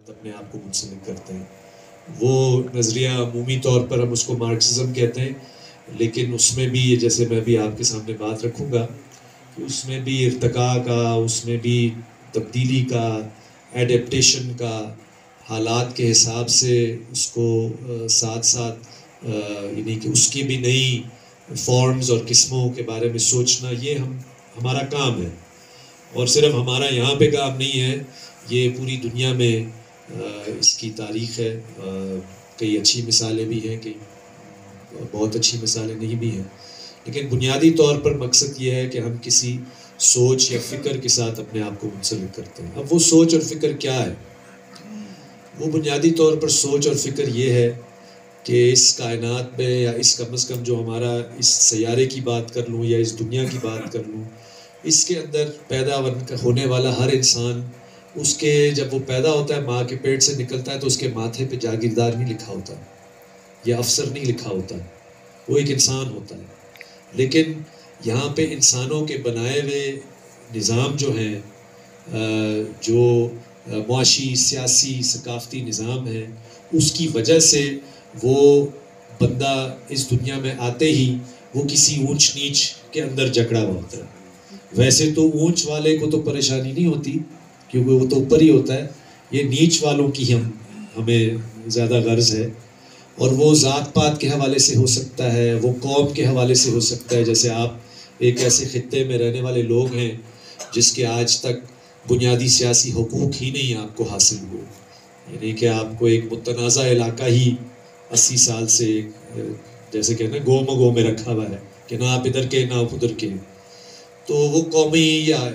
اپنے آپ کو منسلک کرتے ہیں. وہ نظریہ عمومی طور پر ہم اس کو مارکسزم کہتے ہیں، لیکن اس میں بھی جیسے میں بھی آپ کے سامنے بات رکھوں گا کہ اس میں بھی ارتقاء کا، اس میں بھی تبدیلی کا، ایڈیپٹیشن کا، حالات کے حساب سے اس کو ساتھ ساتھ یعنی کہ اس کی بھی نئی فارمز اور قسموں کے بارے میں سوچنا، یہ ہمارا کام ہے. اور صرف ہمارا یہاں پہ کام نہیں ہے، یہ پوری دنیا میں اس کی تاریخ ہے. کئی اچھی مثالیں بھی ہیں، کئی بہت اچھی مثالیں نہیں بھی ہیں، لیکن بنیادی طور پر مقصد یہ ہے کہ ہم کسی سوچ یا فکر کے ساتھ اپنے آپ کو منسلک کرتے ہیں. اب وہ سوچ اور فکر کیا ہے؟ وہ بنیادی طور پر سوچ اور فکر یہ ہے کہ اس کائنات میں، یا اس کم از کم جو ہمارا اس سیارے کی بات کر لوں یا اس دنیا کی بات کر لوں، اس کے اندر پیدا ہونے والا ہر انسان، اس کے جب وہ پیدا ہوتا ہے، ماں کے پیٹ سے نکلتا ہے، تو اس کے ماتھے پہ جاگیردار نہیں لکھا ہوتا یا افسر نہیں لکھا ہوتا، وہ ایک انسان ہوتا ہے. لیکن یہاں پہ انسانوں کے بنائے ہوئے نظام جو ہیں، جو معاشی، سیاسی، ثقافتی نظام ہے، اس کی وجہ سے وہ بندہ اس دنیا میں آتے ہی وہ کسی اونچ نیچ کے اندر جکڑا ہوا ہوتا ہے. ویسے تو اونچ والے کو تو پریشانی نہیں ہوتی کیونکہ وہ تو اوپر ہی ہوتا ہے، یہ نیچ والوں کی ہمیں زیادہ غرض ہے. اور وہ ذات پات کے حوالے سے ہو سکتا ہے، وہ قوم کے حوالے سے ہو سکتا ہے. جیسے آپ ایک ایسے خطے میں رہنے والے لوگ ہیں جس کے آج تک بنیادی سیاسی حقوق ہی نہیں آپ کو حاصل ہوئے، یعنی کہ آپ کو ایک متنازع علاقہ ہی 80 سال سے جیسے کہ نا گو مگو میں رکھا ہوا ہے کہ نہ آپ ادھر کے نہ آپ ادھر کے. تو وہ قومی یا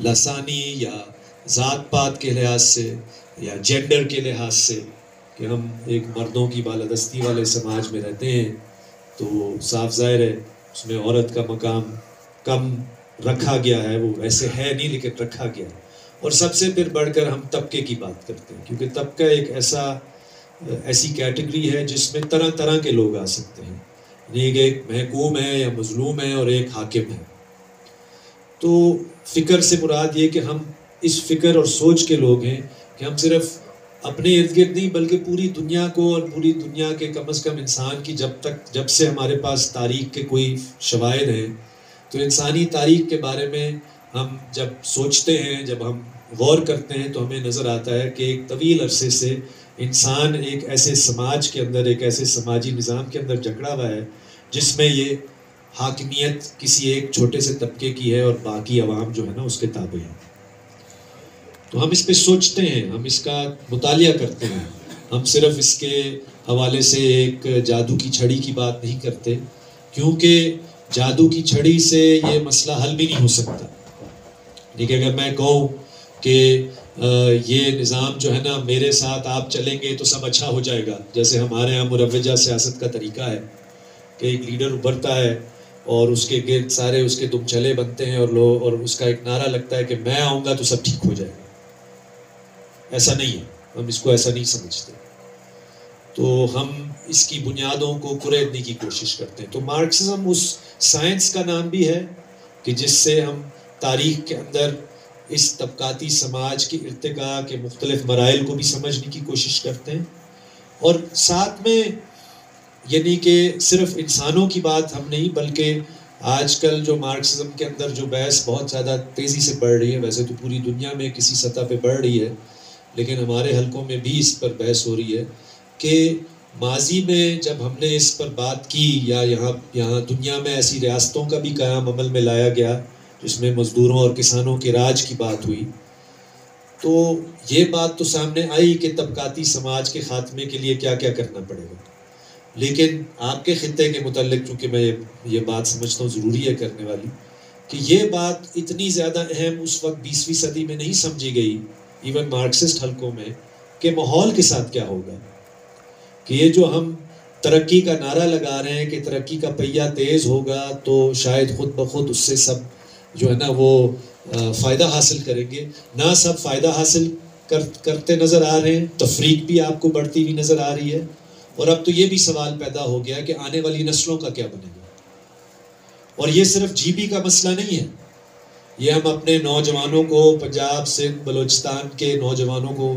لسانی یا ذات پات کے لحاظ سے یا جینڈر کے لحاظ سے کہ ہم ایک مردوں کی بالادستی والے سماج میں رہتے ہیں، تو صاف ظاہر ہے اس میں عورت کا مقام کم رکھا گیا ہے. وہ ویسے ہے نہیں لیکن رکھا گیا. اور سب سے پھر بڑھ کر ہم طبقے کی بات کرتے ہیں، کیونکہ طبقہ ایک ایسی کیٹیگری ہے جس میں طرح طرح کے لوگ آ سکتے ہیں. ایک محکوم ہے یا مظلوم ہے اور ایک حاکم ہے. تو فکر سے مراد یہ کہ ہم اس فکر اور سوچ کے لوگ ہیں کہ ہم صرف اپنے ارد گرد نہیں بلکہ پوری دنیا کو، اور پوری دنیا کے کم از کم انسان کی جب سے ہمارے پاس تاریخ کے کوئی شواہد ہیں، تو انسانی تاریخ کے بارے میں ہم جب سوچتے ہیں، جب ہم غور کرتے ہیں، تو ہمیں نظر آتا ہے کہ ایک طویل عرصے سے انسان ایک ایسے سماج کے اندر، ایک ایسے سماجی نظام کے اندر جکڑا ہوا ہے جس میں یہ حاکمیت کسی ایک چھوٹے سے طبقے کی ہے اور باقی عوام جو ہے نا اس کے تابع ہے. تو ہم اس پہ سوچتے ہیں، ہم اس کا مطالعہ کرتے ہیں. ہم صرف اس کے حوالے سے ایک جادو کی چھڑی کی بات نہیں کرتے، کیونکہ جادو کی چھڑی سے یہ مسئلہ حل بھی نہیں ہو سکتا. لیکن اگر میں کہوں کہ یہ نظام جو ہے نا میرے ساتھ آپ چلیں گے تو سب اچھا ہو جائے گا، جیسے ہمارے یہاں مروجہ سیاست کا طریقہ ہے کہ ایک لیڈر ابھرتا ہے اور اس کے گرد سارے اس کے دم چلے بنتے ہیں اور اس کا ایک نعرہ لگتا ہے کہ میں آؤں گا تو سب ٹھیک ہو جائے گا. ایسا نہیں ہے، ہم اس کو ایسا نہیں سمجھتے. تو ہم اس کی بنیادوں کو کریدنے کی کوشش کرتے ہیں. تو مارکسزم اس سائنس کا نام بھی ہے کہ جس سے ہم تاریخ کے اندر اس طبقاتی سماج کے ارتقاء کے مختلف مراحل کو بھی سمجھنے کی کوشش کرتے ہیں. اور ساتھ میں یعنی کہ صرف انسانوں کی بات ہم نہیں، بلکہ آج کل جو مارکسزم کے اندر جو بحث بہت زیادہ تیزی سے بڑھ رہی ہے، ویسے تو پوری دنیا میں کسی سطح پہ بڑھ رہی ہے لیکن ہمارے حلقوں میں بھی اس پر بحث ہو رہی ہے کہ ماضی میں جب ہم نے اس پر بات کی، یا یہاں دنیا میں ایسی ریاستوں کا بھی قیام عمل میں لایا گیا جس میں مزدوروں اور کسانوں کے راج کی بات ہوئی، تو یہ بات تو سامنے آئی کہ طبقاتی سماج کے خاتمے کے لیے کیا کیا کرنا پڑے گا. لیکن آپ کے خطے کے متعلق چونکہ میں یہ بات سمجھتا ہوں ضروری ہے کرنے والی، کہ یہ بات اتنی زیادہ اہم اس وقت 20ویں صدی میں نہیں سمجھی گئی ایون مارکسسٹ حلقوں میں کہ ماحول کے ساتھ کیا ہوگا. کہ یہ جو ہم ترقی کا نعرہ لگا رہے ہیں کہ ترقی کا پہیہ تیز ہوگا تو شاید خود بخود اس سے سب جو ہے نا وہ فائدہ حاصل کریں گے. نہ سب فائدہ حاصل کرتے نظر آ رہے ہیں، تفریق بھی آپ کو بڑھتی ہوئی نظر آ رہی ہے. اور اب تو یہ بھی سوال پیدا ہو گیا کہ آنے والی نسلوں کا کیا بنے گا. اور یہ صرف جی بی کا مسئلہ نہیں ہے، یہ ہم اپنے نوجوانوں کو، پنجاب سندھ بلوچستان کے نوجوانوں کو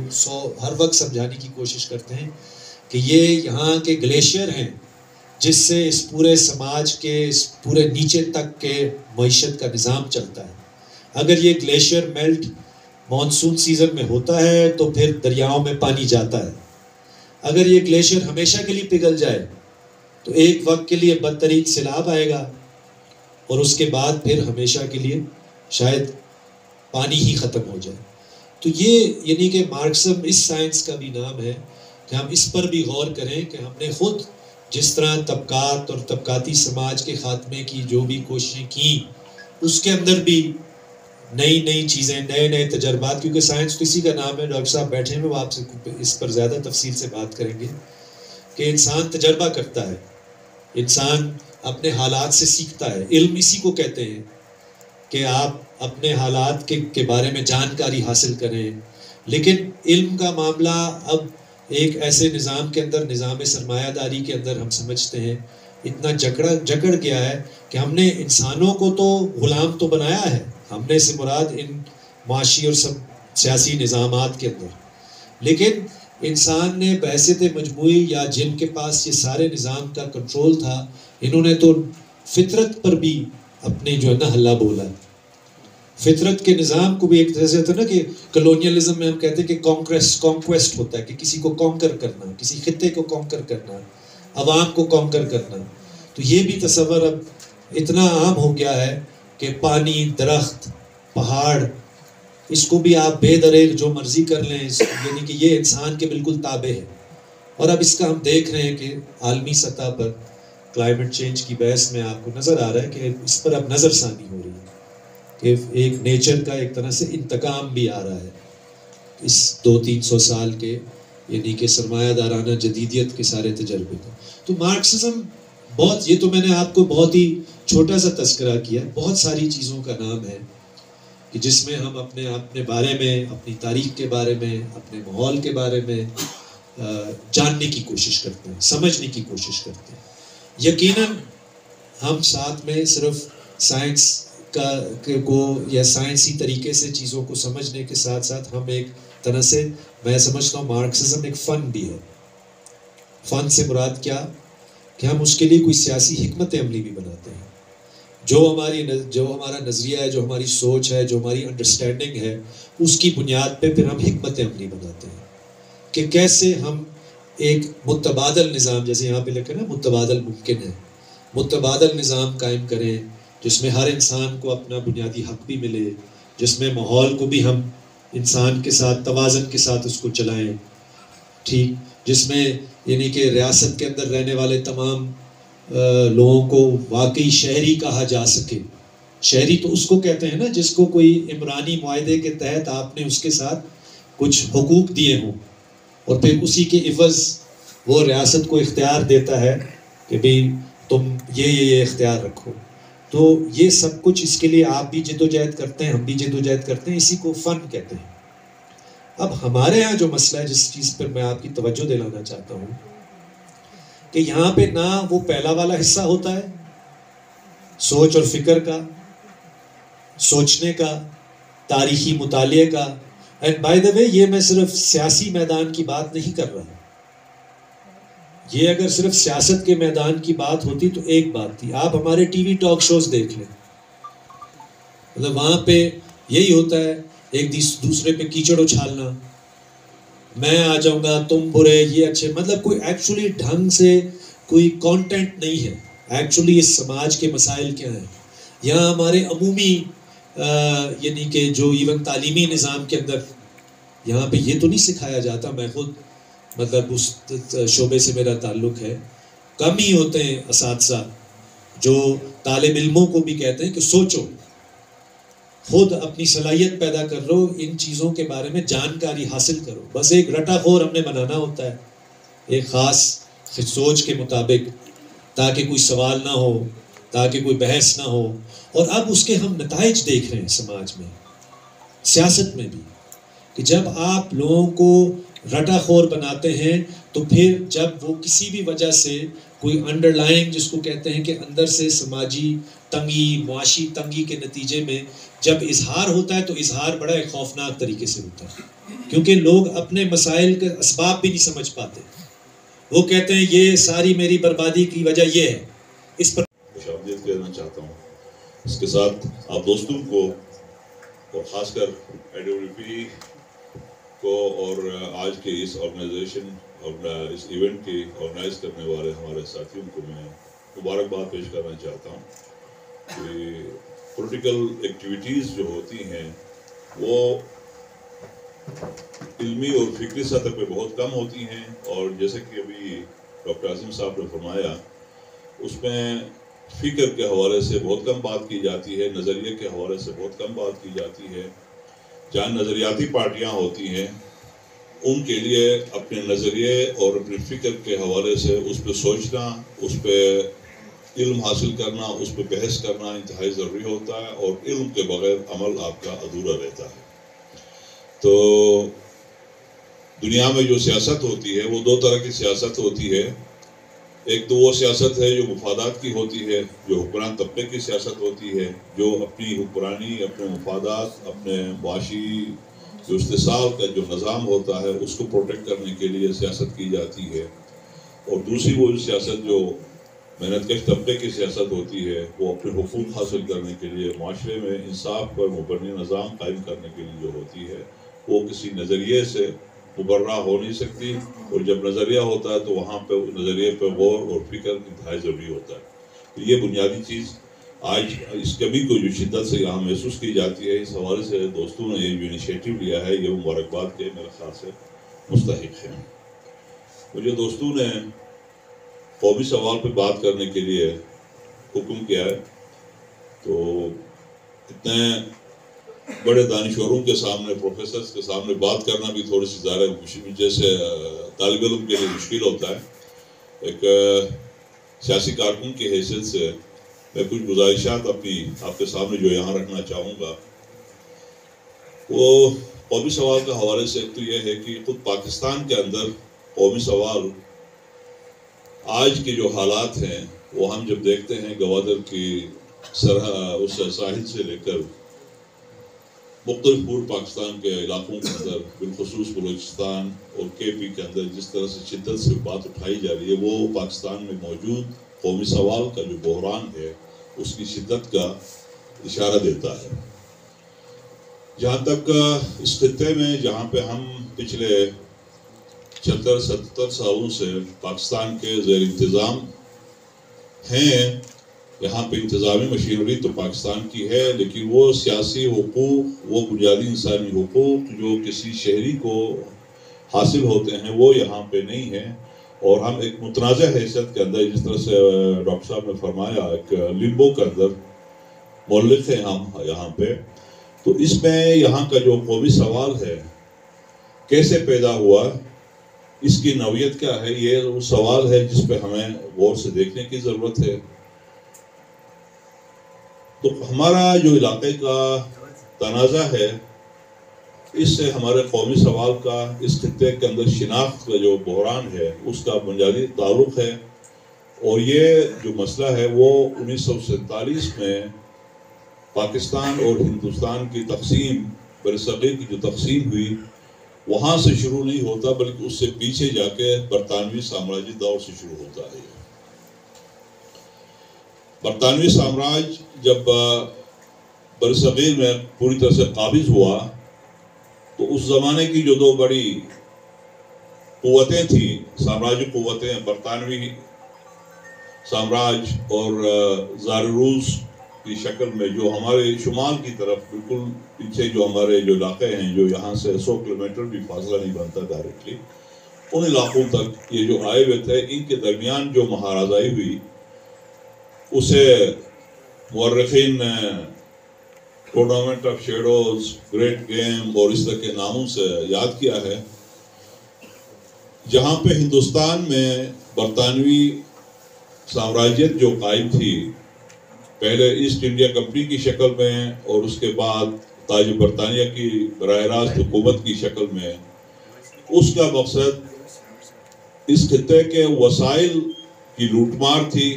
ہر وقت سمجھانے کی کوشش کرتے ہیں کہ یہ یہاں کے گلیشیئر ہیں جس سے اس پورے سماج کے، اس پورے نیچے تک کے معیشت کا نظام چلتا ہے. اگر یہ گلیشیئر میلٹ مانسون سیزن میں ہوتا ہے تو پھر دریاؤں میں پانی جاتا ہے. اگر یہ گلیشیئر ہمیشہ کے لیے پگھل جائے تو ایک وقت کے لیے بدترین سیلاب آئے گا اور اس کے بعد پھر ہمیشہ کے لیے شاید پانی ہی ختم ہو جائے. تو یہ یعنی کہ مارکسزم اس سائنس کا بھی نام ہے کہ ہم اس پر بھی غور کریں کہ ہم نے خود جس طرح طبقات اور طبقاتی سماج کے خاتمے کی جو بھی کوششیں کی، اس کے اندر بھی نئی نئی چیزیں، نئے نئے تجربات، کیونکہ سائنس تو اسی کا نام ہے. ڈاکٹر صاحب بیٹھے ہیں، وہ آپ سے اس پر زیادہ تفصیل سے بات کریں گے کہ انسان تجربہ کرتا ہے، انسان اپنے حالات سے سیکھتا ہے. علم اسی کو کہتے ہیں کہ آپ اپنے حالات کے بارے میں جانکاری حاصل کریں. لیکن علم کا معاملہ اب ایک ایسے نظام کے اندر، نظام سرمایہ داری کے اندر ہم سمجھتے ہیں اتنا جکڑ گیا ہے کہ ہم نے انسانوں کو تو غلام تو بنایا ہے، ہم نے سے مراد ان معاشی اور سیاسی نظامات کے اندر، لیکن انسان نے بحیثیت مجموعی یا جن کے پاس یہ سارے نظام کا کنٹرول تھا، انہوں نے تو فطرت پر بھی اپنے جو ہے نا حلہ بولا. فطرت کے نظام کو بھی ایک طرح سے ہوتا ہے نا کہ کلونیلزم میں ہم کہتے ہیں کہ کانکویسٹ ہوتا ہے، کہ کسی کو کانکر کرنا، کسی خطے کو کانکر کرنا، عوام کو کانکر کرنا. تو یہ بھی تصور اب اتنا عام ہو گیا ہے کہ پانی، درخت، پہاڑ، اس کو بھی آپ بے دریغ جو مرضی کر لیں، یعنی کہ یہ انسان کے بالکل تابع ہے. اور اب اس کا ہم دیکھ رہے ہیں کہ عالمی سطح پر کلائمیٹ چینج کی بحث میں آپ کو نظر آ رہا ہے کہ اس پر اب نظر ثانی ہو رہی ہے کہ ایک نیچر کا ایک طرح سے انتقام بھی آ رہا ہے اس 200-300 سال کے، یعنی کہ سرمایہ دارانہ جدیدیت کے سارے تجربے کا. تو مارکسزم بہت، یہ تو میں نے آپ کو بہت ہی چھوٹا سا تذکرہ کیا، بہت ساری چیزوں کا نام ہے کہ جس میں ہم اپنے بارے میں، اپنی تاریخ کے بارے میں، اپنے ماحول کے بارے میں جاننے کی کوشش کرتے ہیں، سمجھنے کی کوشش کرتے ہیں. یقیناً ہم ساتھ میں صرف سائنس کو یا سائنسی طریقے سے چیزوں کو سمجھنے کے ساتھ ساتھ ہم ایک طرح سے، میں سمجھتا ہوں مارکسزم ایک فن بھی ہے. فن سے مراد کیا کہ ہم اس کے لیے کوئی سیاسی حکمت عملی بھی بناتے ہیں. جو ہمارا نظریہ ہے، جو ہماری سوچ ہے، جو ہماری انڈرسٹینڈنگ ہے، اس کی بنیاد پہ پھر ہم حکمت عملی بناتے ہیں کہ کیسے ہم ایک متبادل نظام، جیسے یہاں پہ لکھا نا متبادل ممکن ہے، متبادل نظام قائم کریں جس میں ہر انسان کو اپنا بنیادی حق بھی ملے، جس میں ماحول کو بھی ہم انسان کے ساتھ توازن کے ساتھ اس کو چلائیں، ٹھیک، جس میں یعنی کہ ریاست کے اندر رہنے والے تمام لوگوں کو واقعی شہری کہا جا سکے. شہری تو اس کو کہتے ہیں نا جس کو کوئی عمرانی معاہدے کے تحت آپ نے اس کے ساتھ کچھ حقوق دیے ہوں اور پھر اسی کے عوض وہ ریاست کو اختیار دیتا ہے کہ بھئی تم یہ اختیار رکھو. تو یہ سب کچھ اس کے لیے آپ بھی جدوجہد کرتے ہیں، ہم بھی جدوجہد کرتے ہیں، اسی کو فن کہتے ہیں. اب ہمارے یہاں جو مسئلہ ہے، جس چیز پر میں آپ کی توجہ دلانا چاہتا ہوں کہ یہاں پہ نہ وہ پہلا والا حصہ ہوتا ہے سوچ اور فکر کا، سوچنے کا، تاریخی مطالعے کا. اینڈ بائی دا وے یہ میں صرف سیاسی میدان کی بات نہیں کر رہا، یہ اگر صرف سیاست کے میدان کی بات ہوتی تو ایک بات تھی. آپ ہمارے ٹی وی ٹاک شوز دیکھ لیں، مطلب وہاں پہ یہی ہوتا ہے، ایک دوسرے پہ کیچڑ اچھالنا، میں آ جاؤں گا، تم برے، یہ اچھے، مطلب کوئی ایکچولی ڈھنگ سے کوئی کانٹینٹ نہیں ہے. ایکچولی اس سماج کے مسائل کیا ہیں. یہاں ہمارے عمومی یعنی کہ جو ایون تعلیمی نظام کے اندر یہاں پہ یہ تو نہیں سکھایا جاتا. میں خود مطلب اس شعبے سے میرا تعلق ہے، کم ہی ہوتے ہیں اساتذہ جو طالب علموں کو بھی کہتے ہیں کہ سوچو، خود اپنی صلاحیت پیدا کر لو، ان چیزوں کے بارے میں جانکاری حاصل کرو. بس ایک رٹا خور ہم نے بنانا ہوتا ہے ایک خاص سوچ کے مطابق، تاکہ کوئی سوال نہ ہو، تاکہ کوئی بحث نہ ہو. اور اب اس کے ہم نتائج دیکھ رہے ہیں سماج میں، سیاست میں بھی، کہ جب آپ لوگوں کو رٹا خور بناتے ہیں تو پھر جب وہ کسی بھی وجہ سے کوئی انڈر لائنگ، جس کو کہتے ہیں کہ اندر سے سماجی تنگی، معاشی تنگی کے نتیجے میں جب اظہار ہوتا ہے تو اظہار بڑا ایک خوفناک طریقے سے ہوتا ہے، کیونکہ لوگ اپنے مسائل کے اسباب بھی نہیں سمجھ پاتے. وہ کہتے ہیں یہ ساری میری بربادی کی وجہ یہ ہے. اس پر خوشامدید کہنا چاہتا ہوں. اس کے ساتھ آپ دوستوں کو اور خاص کر AWP کو اور آج کے اس آرگنائزیشن اور اس ایونٹ کی آرگنائز کرنے والے ہمارے ساتھیوں کو میں مبارکباد پیش کرنا چاہتا ہوں کہ پولیٹیکل ایکٹیویٹیز جو ہوتی ہیں وہ علمی اور فکری سطح پہ بہت کم ہوتی ہیں، اور جیسے کہ ابھی ڈاکٹر عاصم صاحب نے فرمایا اس میں فکر کے حوالے سے بہت کم بات کی جاتی ہے، نظریے کے حوالے سے بہت کم بات کی جاتی ہے. جہاں نظریاتی پارٹیاں ہوتی ہیں ان کے لیے اپنے نظریے اور اپنے فکر کے حوالے سے اس پہ سوچنا، اس پہ علم حاصل کرنا، اس پہ بحث کرنا انتہائی ضروری ہوتا ہے، اور علم کے بغیر عمل آپ کا ادھورا رہتا ہے. تو دنیا میں جو سیاست ہوتی ہے وہ دو طرح کی سیاست ہوتی ہے. ایک تو وہ سیاست ہے جو مفادات کی ہوتی ہے، جو حکمران طبقے کی سیاست ہوتی ہے، جو اپنی حکمرانی، اپنے مفادات، اپنے معاشی جو استحصال کا جو نظام ہوتا ہے اس کو پروٹیکٹ کرنے کے لیے سیاست کی جاتی ہے. اور دوسری وہ سیاست جو محنت کش طبقے کی سیاست ہوتی ہے، وہ اپنے حقوق حاصل کرنے کے لیے معاشرے میں انصاف پر مبنی نظام قائم کرنے کے لیے جو ہوتی ہے، وہ کسی نظریے سے مبرہ ہو نہیں سکتی. اور جب نظریہ ہوتا ہے تو وہاں پہ نظریے پہ غور اور فکر انتہائی ضروری ہوتا ہے. تو یہ بنیادی چیز آج اس کمی کو جو شدت سے یہاں محسوس کی جاتی ہے، اس حوالے سے دوستوں نے یہ جو انیشیٹو لیا ہے یہ مبارکباد کے میرے خیال سے مستحق ہیں. مجھے دوستوں نے قومی سوال پہ بات کرنے کے لیے حکم کیا ہے، تو اتنے بڑے دانشوروں کے سامنے، پروفیسرز کے سامنے بات کرنا بھی تھوڑی سی زیادہ جیسے طالب علم کے لیے مشکل ہوتا ہے. ایک سیاسی کارکن کی حیثیت سے میں کچھ گزارشات اپنی آپ کے سامنے جو یہاں رکھنا چاہوں گا. وہ قومی سوال کے حوالے سے ایک تو یہ ہے کہ خود پاکستان کے اندر قومی سوال آج کے جو حالات ہیں وہ ہم جب دیکھتے ہیں گوادر کی اس ساحل سے لے کر مختلف پورب پاکستان کے علاقوں کے اندر، بالخصوص بلوچستان اور KP کے اندر جس طرح سے شدت سے بات اٹھائی جا رہی ہے، وہ پاکستان میں موجود قومی سوال کا جو بحران ہے اس کی شدت کا اشارہ دیتا ہے. جہاں تک اس خطے میں جہاں پہ ہم پچھلے 76-77 سالوں سے پاکستان کے زیر انتظام ہیں، یہاں پہ انتظامی مشینری تو پاکستان کی ہے، لیکن وہ سیاسی حقوق، وہ بنیادی انسانی حقوق جو کسی شہری کو حاصل ہوتے ہیں وہ یہاں پہ نہیں ہیں. اور ہم ایک متنازع حیثیت کے اندر، جس طرح سے ڈاکٹر صاحب نے فرمایا، ایک لمبو کے اندر مولف ہیں ہم یہاں پہ. تو اس میں یہاں کا جو قومی سوال ہے کیسے پیدا ہوا، اس کی نوعیت کیا ہے، یہ وہ سوال ہے جس پہ ہمیں غور سے دیکھنے کی ضرورت ہے. تو ہمارا جو علاقے کا تنازع ہے، اس سے ہمارے قومی سوال کا، اس خطے کے اندر شناخت کا جو بحران ہے اس کا بنیادی تعلق ہے. اور یہ جو مسئلہ ہے وہ 1947 میں پاکستان اور ہندوستان کی تقسیم، برصغیر کی جو تقسیم ہوئی، وہاں سے شروع نہیں ہوتا بلکہ اس سے پیچھے جا کے برطانوی سامراجی دور سے شروع ہوتا ہے. برطانوی سامراج جب برصغیر میں پوری طرح سے قابض ہوا تو اس زمانے کی جو دو بڑی قوتیں تھیں، سامراجی قوتیں، برطانوی سامراج اور زار روس کی شکل میں، جو ہمارے شمال کی طرف بالکل پیچھے جو ہمارے جو علاقے ہیں، جو یہاں سے 100 کلومیٹر بھی فاصلہ نہیں بنتا ڈائریکٹلی، ان علاقوں تک یہ جو آئے ہوئے تھے، ان کے درمیان جو مہارازائی ہوئی اسے مورخین نے tournament of shadows, great game اور اس طرح کے ناموں سے یاد کیا ہے. جہاں پہ ہندوستان میں برطانوی سامراجیت جو قائم تھی، پہلے ایسٹ انڈیا کمپنی کی شکل میں اور اس کے بعد تاج برطانیہ کی براہ راست حکومت کی شکل میں، اس کا مقصد اس خطے کے وسائل کی لوٹ مار تھی.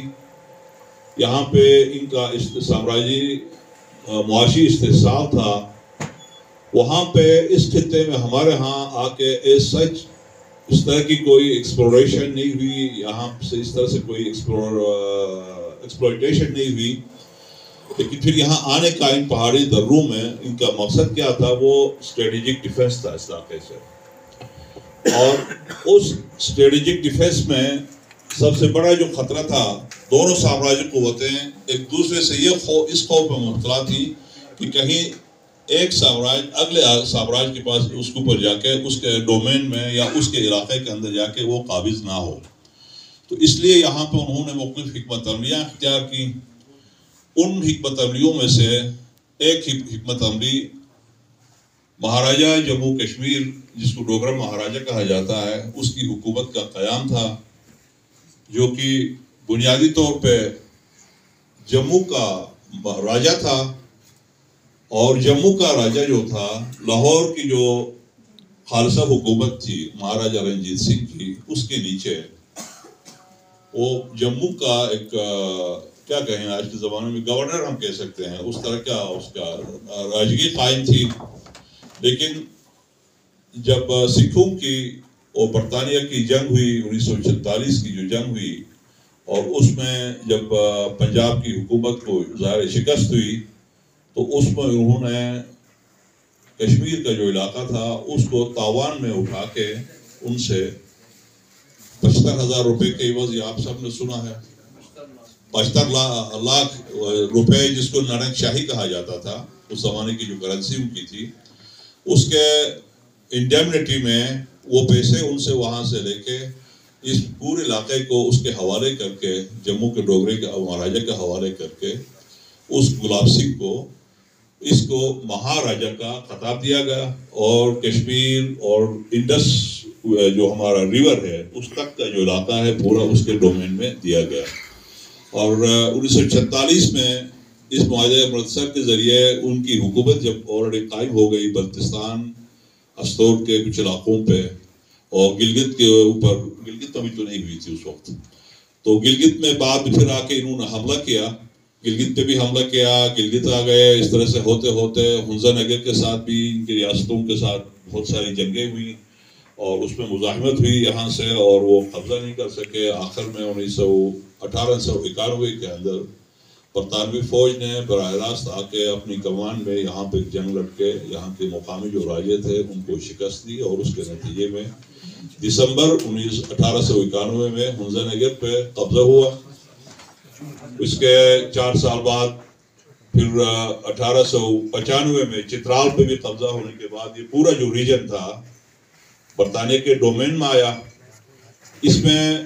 یہاں پہ ان کا سامراجی معاشی استحصال تھا، وہاں پہ اس خطے میں ہمارے ہاں آ کے سچ اس طرح کی کوئی ایکسپلوریشن نہیں ہوئی، یہاں سے اس طرح سے کوئی ایکسپلوئٹیشن نہیں ہوئی. لیکن پھر یہاں آنے کا ان پہاڑی دروں میں ان کا مقصد کیا تھا؟ وہ اسٹریٹجک ڈیفنس تھا اس علاقے سے. اور اس اسٹریٹجک ڈیفنس میں سب سے بڑا جو خطرہ تھا، دونوں سامراجی قوتیں ایک دوسرے سے اس خوف میں مبتلا تھی کہ کہیں ایک سامراج اگلے سامراج کے پاس اس کے اوپر جا کے اس کے ڈومین میں یا اس کے علاقے کے اندر جا کے وہ قابض نہ ہو. تو اس لیے یہاں پہ انہوں نے مختلف حکمت عملیاں اختیار کی. ان حکمت عملیوں میں سے ایک حکمت عملی مہاراجہ جموں کشمیر، جس کو ڈوگرہ مہاراجہ کہا جاتا ہے، اس کی حکومت کا قیام تھا، جو کہ بنیادی طور پہ جموں کا راجہ تھا. اور جموں کا راجہ جو تھا، لاہور کی جو خالصہ حکومت تھی مہاراجہ رنجیت سنگھ کی، اس کے نیچے وہ جموں کا ایک کیا کہیں آج کے زمانے میں گورنر ہم کہہ سکتے ہیں، اس طرح کا اس کا راجگی قائم تھی. لیکن جب سکھوں کی اور برطانیہ کی جنگ ہوئی، 1946 کی جو جنگ ہوئی، اور اس میں جب پنجاب کی حکومت کو ظاہر شکست ہوئی، تو اس میں انہوں نے کشمیر کا جو علاقہ تھا اس کو تاوان میں اٹھا کے ان سے 75,000 روپے کے عوض، یہ آپ سب نے سنا ہے، 75 لاکھ روپے، جس کو نارنگ شاہی کہا جاتا تھا، اس زمانے کی جو کرنسی ان کی تھی، اس کے انڈیمنیٹی میں وہ پیسے ان سے وہاں سے لے کے اس پورے علاقے کو اس کے حوالے کر کے، جموں کے ڈوگرے کے مہاراجہ کے حوالے کر کے، اس گلاب سنگھ کو اس کو مہاراجہ کا خطاب دیا گیا. اور کشمیر اور انڈس جو ہمارا ریور ہے اس تک کا جو علاقہ ہے پورا اس کے ڈومین میں دیا گیا. اور 1946 میں اس معاہدہ امرتسر کے ذریعے ان کی حکومت جب آلریڈی قائم ہو گئی بلتستان استور کے کچھ علاقوں پہ، اور گلگت کے اوپر، گلگت ابھی تو نہیں ہوئی تھی اس وقت، تو گلگت میں بعد پھر آ کے انہوں نے حملہ کیا، گلگت پہ بھی حملہ کیا، گلگت آ گئے. اس طرح سے ہوتے ہوتے ہنزا نگر کے ساتھ بھی ان کی ریاستوں کے ساتھ بہت ساری جنگیں ہوئی، اور اس میں مزاحمت ہوئی یہاں سے، اور وہ قبضہ نہیں کر سکے. آخر میں 1891 کے اندر برطانوی فوج نے براہ راست آ کے اپنی کمان میں یہاں پہ جنگ لڑ کے یہاں کے مقامی جو راجے تھے ان کو شکست دی، اور اس کے نتیجے میں دسمبر 1891 میں ہنزا نگر پہ قبضہ ہوا. اس کے 4 سال بعد پھر 1895 میں چترال پہ بھی قبضہ ہونے کے بعد یہ پورا جو ریجن تھا برطانیہ کے ڈومین میں آیا. اس میں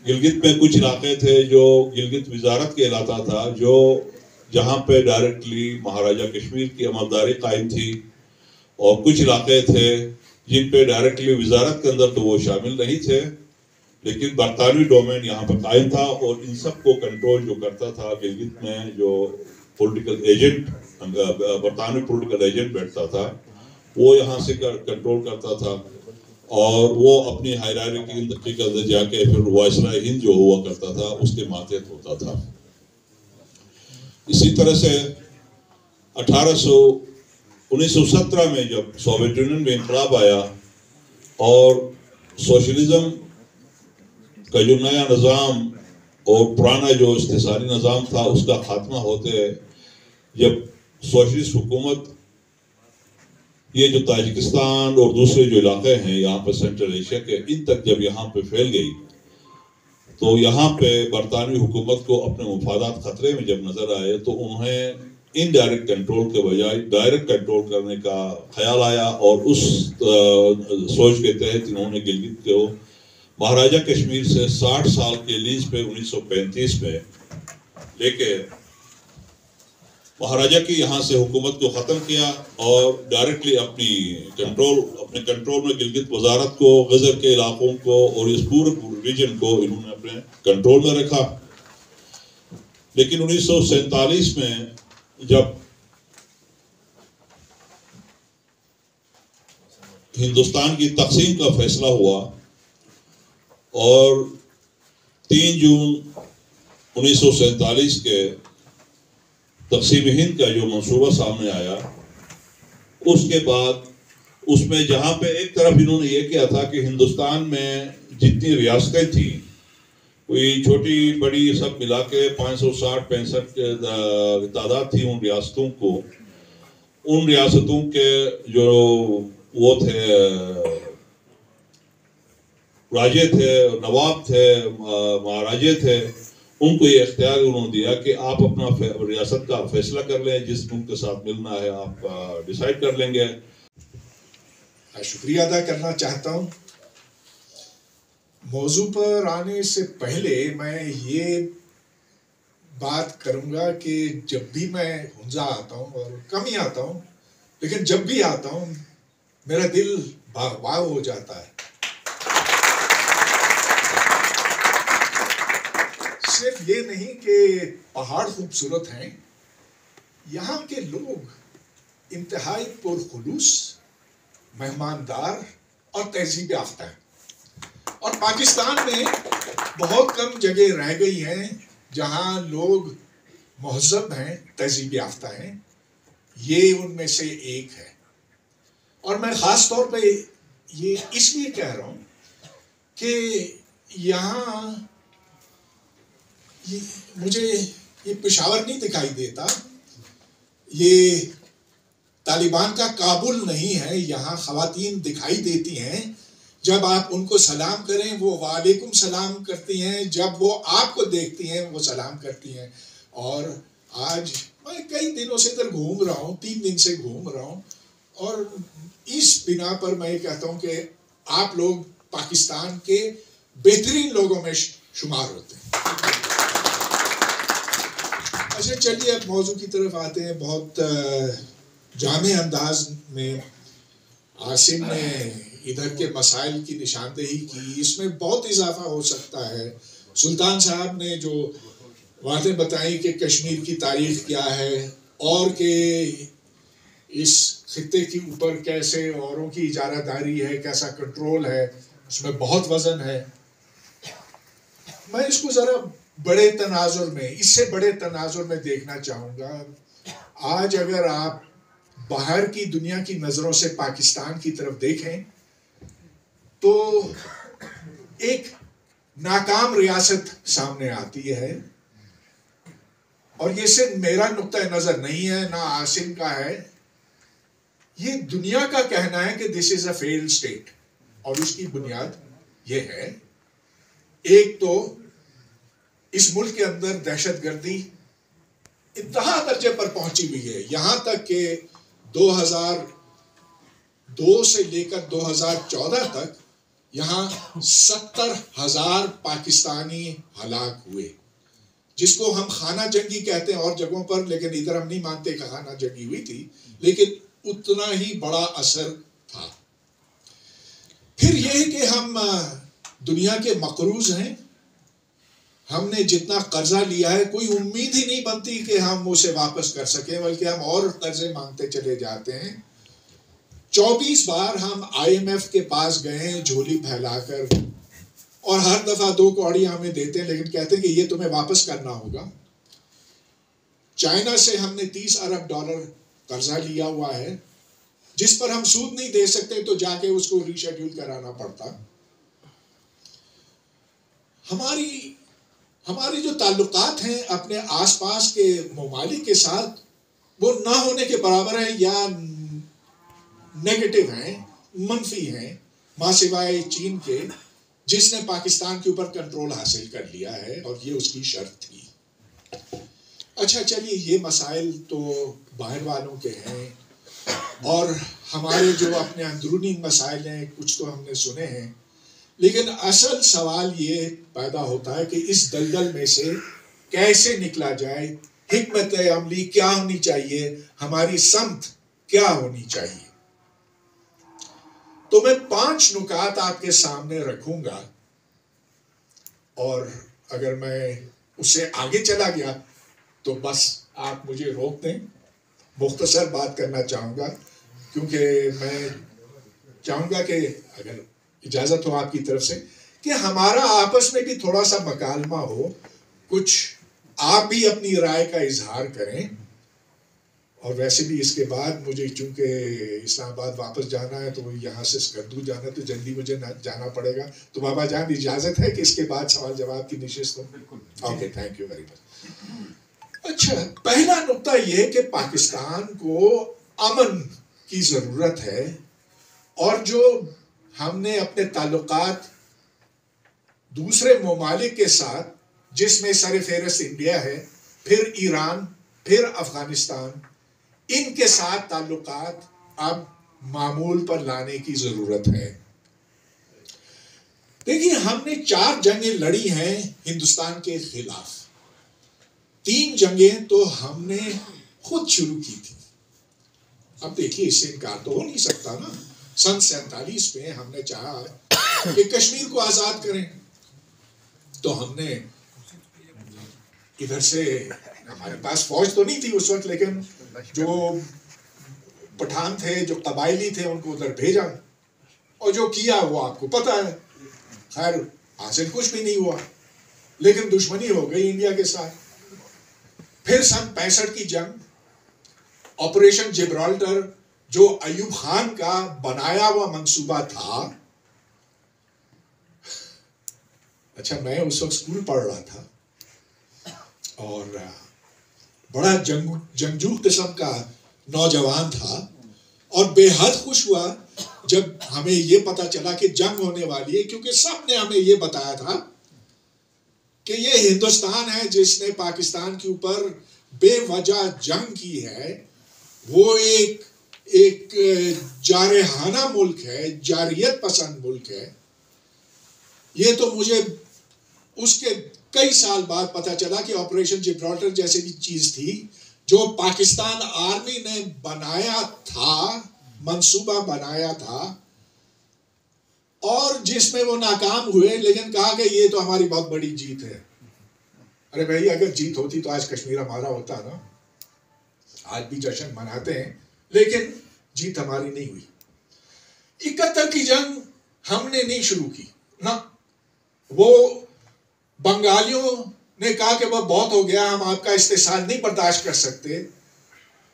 گلگت میں کچھ علاقے تھے جو گلگت وزارت کے علاقہ تھا، جو جہاں پہ ڈائریکٹلی مہاراجہ کشمیر کی عملداری قائم تھی، اور کچھ علاقے تھے جن پہ ڈائریکٹلی وزارت کے اندر تو وہ شامل نہیں تھے، لیکن برطانوی ڈومین یہاں پہ قائم تھا. اور ان سب کو کنٹرول جو کرتا تھا گلگت میں، جو پولیٹیکل ایجنٹ، برطانوی پولیٹیکل ایجنٹ بیٹھتا تھا، وہ یہاں سے کنٹرول کرتا تھا. اور وہ اپنی ہائرارکی کے اندر جا کے پھر وائسرائے ہند جو ہوا کرتا تھا اس کے ماتحت ہوتا تھا. اسی طرح سے 1917 میں جب سوویت یونین میں انقلاب آیا اور سوشلزم کا جو نیا نظام اور پرانا جو استحصالی نظام تھا اس کا خاتمہ ہوتے، جب سوشلسٹ حکومت یہ جو تاجکستان اور دوسرے جو علاقے ہیں یہاں پہ سینٹرل ایشیا کے، ان تک جب یہاں پہ پھیل گئی، تو یہاں پہ برطانوی حکومت کو اپنے مفادات خطرے میں جب نظر آئے تو انہیں انڈائریکٹ کنٹرول کے بجائے ڈائریکٹ کنٹرول کرنے کا خیال آیا. اور اس سوچ کے تحت انہوں نے گلگت کو مہاراجہ کشمیر سے 60 سال کے لیز پہ 1935 میں لے کے مہاراجہ کی یہاں سے حکومت کو ختم کیا، اور ڈائریکٹلی اپنے کنٹرول میں گلگت وزارت کو، غزر کے علاقوں کو اور اس پورے ریجن کو انہوں نے اپنے کنٹرول میں رکھا. لیکن 1947 میں جب ہندوستان کی تقسیم کا فیصلہ ہوا، اور 3 جون 1947 کے تقسیم ہند کا جو منصوبہ سامنے آیا، اس کے بعد اس میں جہاں پہ ایک طرف انہوں نے یہ کیا تھا کہ ہندوستان میں جتنی ریاستیں تھیں، کوئی چھوٹی بڑی سب ملا کے 560-65 تعداد تھی ان ریاستوں کو، ان ریاستوں کے جو وہ تھے راجے تھے، نواب تھے، مہاراجے تھے، ان کو یہ اختیار انہوں نے دیا کہ آپ اپنا ریاست کا فیصلہ کر لیں، جس ملک کے ساتھ ملنا ہے آپ ڈیسائیڈ کر لیں گے۔ شکریہ ادا کرنا چاہتا ہوں۔ موضوع پر آنے سے پہلے میں یہ بات کروں گا کہ جب بھی میں ہنزا آتا ہوں، اور کم ہی آتا ہوں، لیکن جب بھی آتا ہوں میرا دل باغ باغ ہو جاتا ہے۔ صرف یہ نہیں کہ پہاڑ خوبصورت ہیں، یہاں کے لوگ انتہائی پرخلوص، مہماندار اور تہذیب یافتہ ہیں، اور پاکستان میں بہت کم جگہ رہ گئی ہیں جہاں لوگ مہذب ہیں، تہذیب یافتہ ہیں۔ یہ ان میں سے ایک ہے، اور میں خاص طور پہ یہ اس لیے کہہ رہا ہوں کہ یہاں مجھے یہ پشاور نہیں دکھائی دیتا، یہ طالبان کا کابل نہیں ہے۔ یہاں خواتین دکھائی دیتی ہیں، جب آپ ان کو سلام کریں وہ وعلیکم سلام کرتی ہیں، جب وہ آپ کو دیکھتی ہیں وہ سلام کرتی ہیں۔ اور آج میں کئی دنوں سے ادھر گھوم رہا ہوں، 3 دن سے گھوم رہا ہوں، اور اس بنا پر میں یہ کہتا ہوں کہ آپ لوگ پاکستان کے بہترین لوگوں میں شمار ہوتے ہیں۔ اچھا چلیے اب موضوع کی طرف آتے ہیں۔ بہت جامع انداز میں عاصم نے ادھر کے مسائل کی نشاندہی کی، اس میں بہت اضافہ ہو سکتا ہے۔ سلطان صاحب نے جو باتیں بتائیں کہ کشمیر کی تاریخ کیا ہے، اور کہ اس خطے کے اوپر کیسے اوروں کی اجارہ داری ہے، کیسا کنٹرول ہے، اس میں بہت وزن ہے۔ میں اس کو ذرا بڑے تناظر میں، اس سے بڑے تناظر میں دیکھنا چاہوں گا۔ آج اگر آپ باہر کی دنیا کی نظروں سے پاکستان کی طرف دیکھیں تو ایک ناکام ریاست سامنے آتی ہے، اور یہ صرف میرا نقطہ نظر نہیں ہے، نہ عاصم کا ہے، یہ دنیا کا کہنا ہے کہ دس از اے فیلڈ اسٹیٹ۔ اور اس کی بنیاد یہ ہے، ایک تو اس ملک کے اندر دہشت گردی انتہا درجے پر پہنچی ہوئی ہے، یہاں تک کہ 2002 سے لے کر 2014 تک یہاں 70,000 پاکستانی ہلاک ہوئے، جس کو ہم خانہ جنگی کہتے ہیں اور جگہوں پر، لیکن ادھر ہم نہیں مانتے کہ خانہ جنگی ہوئی تھی، لیکن اتنا ہی بڑا اثر تھا۔ پھر یہ کہ ہم دنیا کے مقروض ہیں، ہم نے جتنا قرضہ لیا ہے کوئی امید ہی نہیں بنتی کہ ہم اسے واپس کر سکیں، بلکہ ہم اور قرضے مانگتے چلے جاتے ہیں۔ 24 بار ہم IMF کے پاس گئے ہیں جھولی پھیلا کر، اور ہر دفعہ 2 کوڑیاں ہمیں دیتے ہیں، لیکن کہتے ہیں کہ یہ تمہیں واپس کرنا ہوگا۔ چائنا سے ہم نے $30 ارب قرضہ لیا ہوا ہے، جس پر ہم سود نہیں دے سکتے تو جا کے اس کو ری شیڈیول کرانا پڑتا۔ ہماری جو تعلقات ہیں اپنے آس پاس کے ممالک کے ساتھ، وہ نہ ہونے کے برابر ہیں، یا نیگیٹو ہیں، منفی ہیں، ماں سوائے چین کے، جس نے پاکستان کے اوپر کنٹرول حاصل کر لیا ہے، اور یہ اس کی شرط تھی۔ اچھا چلیے، یہ مسائل تو باہر والوں کے ہیں، اور ہمارے جو اپنے اندرونی مسائل ہیں کچھ تو ہم نے سنے ہیں، لیکن اصل سوال یہ پیدا ہوتا ہے کہ اس دلدل میں سے کیسے نکلا جائے، حکمت عملی کیا ہونی چاہیے، ہماری سمت کیا ہونی چاہیے۔ تو میں 5 نکات آپ کے سامنے رکھوں گا، اور اگر میں اس سے آگے چلا گیا تو بس آپ مجھے روک دیں۔ مختصر بات کرنا چاہوں گا، کیونکہ میں چاہوں گا کہ اگر اجازت ہو آپ کی طرف سے کہ ہمارا آپس میں بھی تھوڑا سا مکالمہ ہو، کچھ آپ بھی اپنی رائے کا اظہار کریں، اور ویسے بھی اس کے بعد مجھے چونکہ اسلام آباد واپس جانا ہے تو یہاں سے سکردو جانا ہے تو جلدی مجھے جانا پڑے گا. تو بابا جان اجازت ہے کہ اس کے بعد سوال جواب کی نشست ہو؟ Okay, thank you very much. اچھا، پہلا نقطہ یہ کہ پاکستان کو امن کی ضرورت ہے، اور جو ہم نے اپنے تعلقات دوسرے ممالک کے ساتھ، جس میں سر فہرست انڈیا ہے، پھر ایران، پھر افغانستان، ان کے ساتھ تعلقات اب معمول پر لانے کی ضرورت ہے. دیکھیے، ہم نے 4 جنگیں لڑی ہیں ہندوستان کے خلاف. 3 جنگیں تو ہم نے خود شروع کی تھی. اب دیکھیے، اس سے انکار تو ہو نہیں سکتا نا. سن 47 میں ہم نے چاہا کہ کشمیر کو آزاد کریں، تو ہم نے ادھر سے، ہمارے پاس فوج تو نہیں تھی اس وقت، لیکن جو پٹھان تھے، جو قبائلی تھے، ان کو ادھر بھیجا، اور جو کیا وہ آپ کو پتا ہے. خیر، حاصل کچھ بھی نہیں ہوا، لیکن دشمنی ہو گئی انڈیا کے ساتھ. پھر سن 65 کی جنگ، آپریشن جبرالٹر، جو ایوب خان کا بنایا ہوا منصوبہ تھا. اچھا، میں اس وقت اسکول پڑھ رہا تھا، اور بڑا جنگجو قسم کا نوجوان تھا، اور بے حد خوش ہوا جب ہمیں یہ پتا چلا کہ جنگ ہونے والی ہے، کیونکہ سب نے ہمیں یہ بتایا تھا کہ یہ ہندوستان ہے جس نے پاکستان کے اوپر بے وجہ جنگ کی ہے. وہ ایک جارحانہ ملک ہے، جارحیت پسند ملک ہے. یہ تو مجھے اس کے کئی سال بعد پتا چلا کہ آپریشن جبرالٹر جیسی بھی چیز تھی جو پاکستان آرمی نے بنایا تھا، منصوبہ بنایا تھا، اور جس میں وہ ناکام ہوئے، لیکن کہا کہ یہ تو ہماری بہت بڑی جیت ہے. ارے بھائی، اگر جیت ہوتی تو آج کشمیر ہمارا ہوتا نا. آج بھی جشن مناتے ہیں، لیکن جیت ہماری نہیں ہوئی. 71 کی جنگ ہم نے نہیں شروع کی نا. وہ بنگالیوں نے کہا کہ وہ بہت ہو گیا، ہم آپ کا استحصال نہیں برداشت کر سکتے.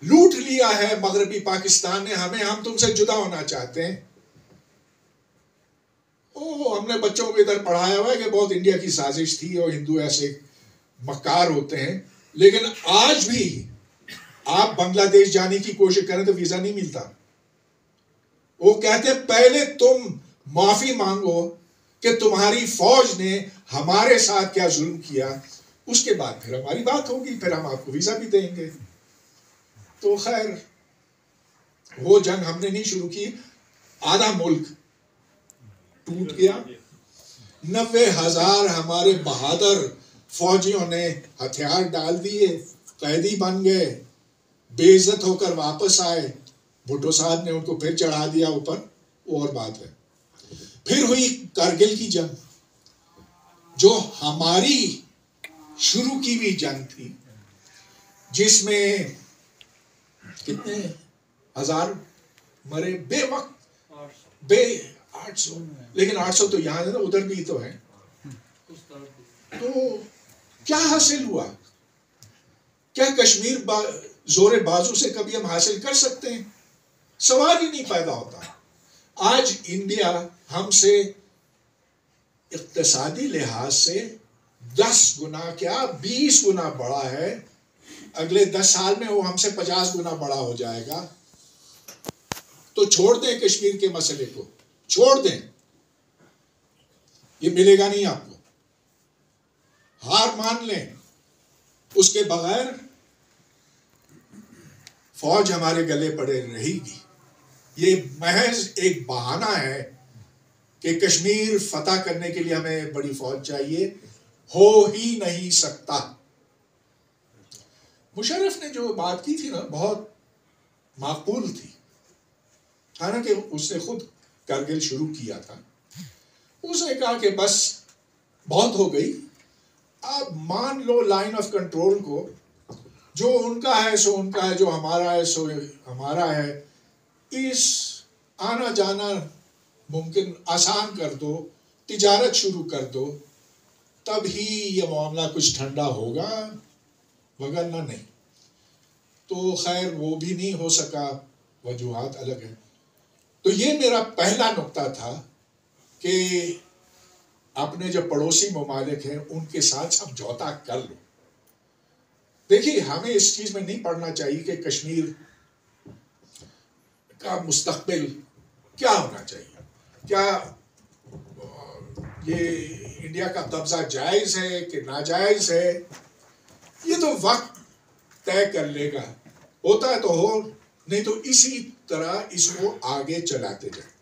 لوٹ لیا ہے مغربی پاکستان نے ہمیں، ہم تم سے جدا ہونا چاہتے ہیں. ہم نے بچوں کو ادھر پڑھایا ہوا ہے کہ بہت انڈیا کی سازش تھی، اور ہندو ایسے مکار ہوتے ہیں. لیکن آج بھی آپ بنگلہ دیش جانے کی کوشش کریں تو ویزا نہیں ملتا. وہ کہتے ہیں پہلے تم معافی مانگو کہ تمہاری فوج نے ہمارے ساتھ کیا ظلم کیا، اس کے بعد پھر ہماری بات ہوگی، پھر ہم آپ کو ویزا بھی دیں گے. تو خیر، وہ جنگ ہم نے نہیں شروع کی. آدھا ملک ٹوٹ گیا. 90,000 ہمارے بہادر فوجیوں نے ہتھیار ڈال دیے، قیدی بن گئے، بے عزت ہو کر واپس آئے. بھٹو صاحب نے ان کو پھر چڑھا دیا اوپر، وہ اور بات ہے. پھر ہوئی کارگل کی جنگ، جو ہماری شروع کی ہوئی جنگ تھی، جس میں کتنے ہزار مرے بے وقت، 800، لیکن 800 تو یہاں ہے نا، ادھر بھی تو ہے. تو کیا حاصل ہوا؟ کیا کشمیر زور بازو سے کبھی ہم حاصل کر سکتے ہیں؟ سوال ہی نہیں پیدا ہوتا. آج انڈیا ہم سے اقتصادی لحاظ سے 10 گنا کیا 20 گنا بڑا ہے. اگلے 10 سال میں وہ ہم سے 50 گنا بڑا ہو جائے گا. تو چھوڑ دیں کشمیر کے مسئلے کو، چھوڑ دیں، یہ ملے گا نہیں آپ کو. ہار مان لیں. اس کے بغیر فوج ہمارے گلے پڑے رہے گی. یہ محض ایک بہانہ ہے کہ کشمیر فتح کرنے کے لیے ہمیں بڑی فوج چاہیے. ہو ہی نہیں سکتا. مشرف نے جو بات کی تھی نا، بہت معقول تھی. حالانکہ اس نے خود کارگل شروع کیا تھا. اس نے کہا کہ بس بہت ہو گئی، آپ مان لو لائن آف کنٹرول کو، جو ان کا ہے سو ان کا ہے، جو ہمارا ہے سو ہمارا ہے. اس آنا جانا ممکن آسان کر دو، تجارت شروع کر دو، تب ہی یہ معاملہ کچھ ٹھنڈا ہوگا، وگرنہ نہیں. تو خیر وہ بھی نہیں ہو سکا، وجوہات الگ ہیں۔ تو یہ میرا پہلا نقطہ تھا کہ اپنے جو پڑوسی ممالک ہیں ان کے ساتھ سمجھوتا کر لو۔ دیکھیے ہمیں اس چیز میں نہیں پڑنا چاہیے کہ کشمیر کا مستقبل کیا ہونا چاہیے، کیا یہ انڈیا کا قبضہ جائز ہے کہ ناجائز ہے، یہ تو وقت طے کر لے گا، ہوتا ہے تو ہو، نہیں تو اسی طرح اس کو آگے چلاتے جائیں۔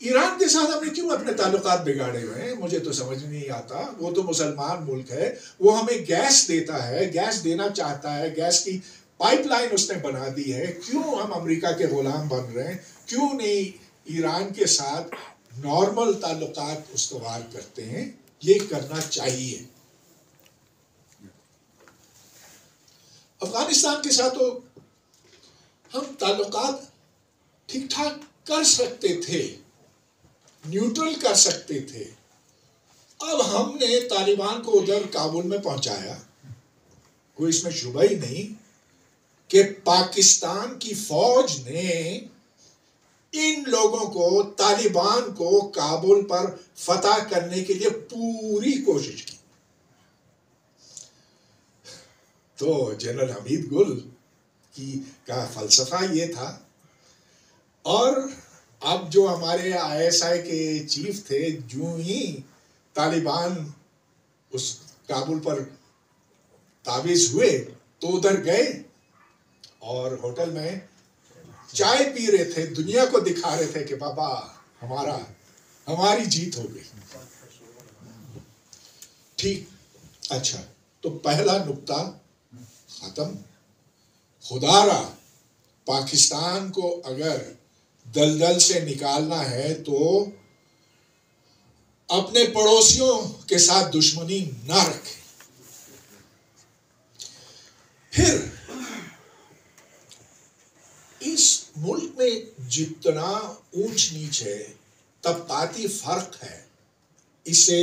ایران کے ساتھ ہم نے کیوں اپنے تعلقات بگاڑے ہوئے ہیں، مجھے تو سمجھ نہیں آتا۔ وہ تو مسلمان ملک ہے، وہ ہمیں گیس دیتا ہے، گیس دینا چاہتا ہے، گیس کی پائپ لائن اس نے بنا دی ہے، کیوں ہم امریکہ کے غلام بن رہے ہیں؟ کیوں نہیں ایران کے ساتھ نارمل تعلقات استوار کرتے ہیں؟ یہ کرنا چاہیے۔ افغانستان کے ساتھ تو ہم تعلقات ٹھیک ٹھاک کر سکتے تھے، نیوٹرل کر سکتے تھے۔ اب ہم نے طالبان کو ادھر کابل میں پہنچایا، کوئی اس میں شبہ ہی نہیں کہ پاکستان کی فوج نے ان لوگوں کو، طالبان کو کابل پر فتح کرنے کے لیے پوری کوشش کی۔ تو جنرل حمید گل کا فلسفہ یہ تھا، اور اب جو ہمارے ISI کے چیف تھے، جو ہی طالبان اس کابل پر قابض ہوئے تو ادھر گئے اور ہوٹل میں چائے پی رہے تھے، دنیا کو دکھا رہے تھے کہ بابا ہماری جیت ہو گئی۔ ٹھیک، اچھا، تو پہلا نقطہ ختم۔ خدا را پاکستان کو اگر دلدل سے نکالنا ہے تو اپنے پڑوسیوں کے ساتھ دشمنی نہ رکھے۔ پھر اس ملک میں جتنا اونچ نیچ ہے، طبقاتی فرق ہے، اسے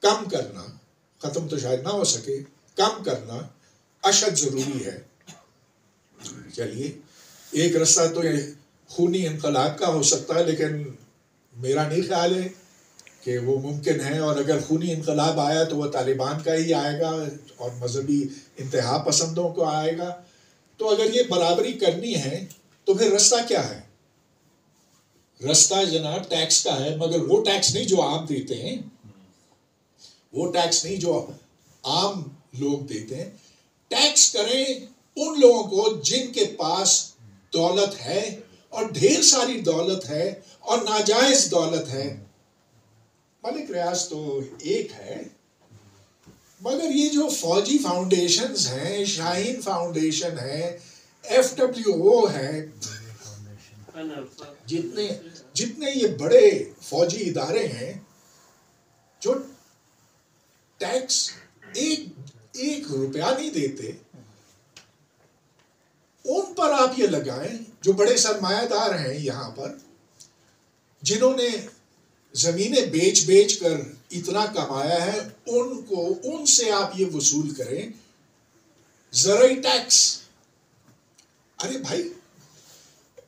کم کرنا، ختم تو شاید نہ ہو سکے، کم کرنا اشد ضروری ہے۔ چلیے، ایک رستہ تو یہ خونی انقلاب کا ہو سکتا ہے، لیکن میرا نہیں خیال ہے کہ وہ ممکن ہے، اور اگر خونی انقلاب آیا تو وہ طالبان کا ہی آئے گا اور مذہبی انتہا پسندوں کو آئے گا۔ تو اگر یہ برابری کرنی ہے تو پھر رستہ کیا ہے؟ رستہ جناب ٹیکس کا ہے، مگر وہ ٹیکس نہیں جو عام دیتے ہیں، وہ ٹیکس نہیں جو عام لوگ دیتے ہیں۔ ٹیکس کریں ان لوگوں کو جن کے پاس دولت ہے، اور ڈھیر ساری دولت ہے اور ناجائز دولت ہے۔ ملک ریاض تو ایک ہے، مگر یہ جو فوجی فاؤنڈیشنز ہیں، شاہین فاؤنڈیشن ہے، FWO ہے، جتنے یہ بڑے فوجی ادارے ہیں جو ٹیکس ایک روپیہ نہیں دیتے، ان پر آپ یہ لگائیں جو بڑے سرمایہ دار ہیں یہاں پر، جنہوں نے زمینیں بیچ بیچ کر اتنا کمایا ہے، ان سے آپ یہ وصول کریں زرعی ٹیکس۔ ارے بھائی،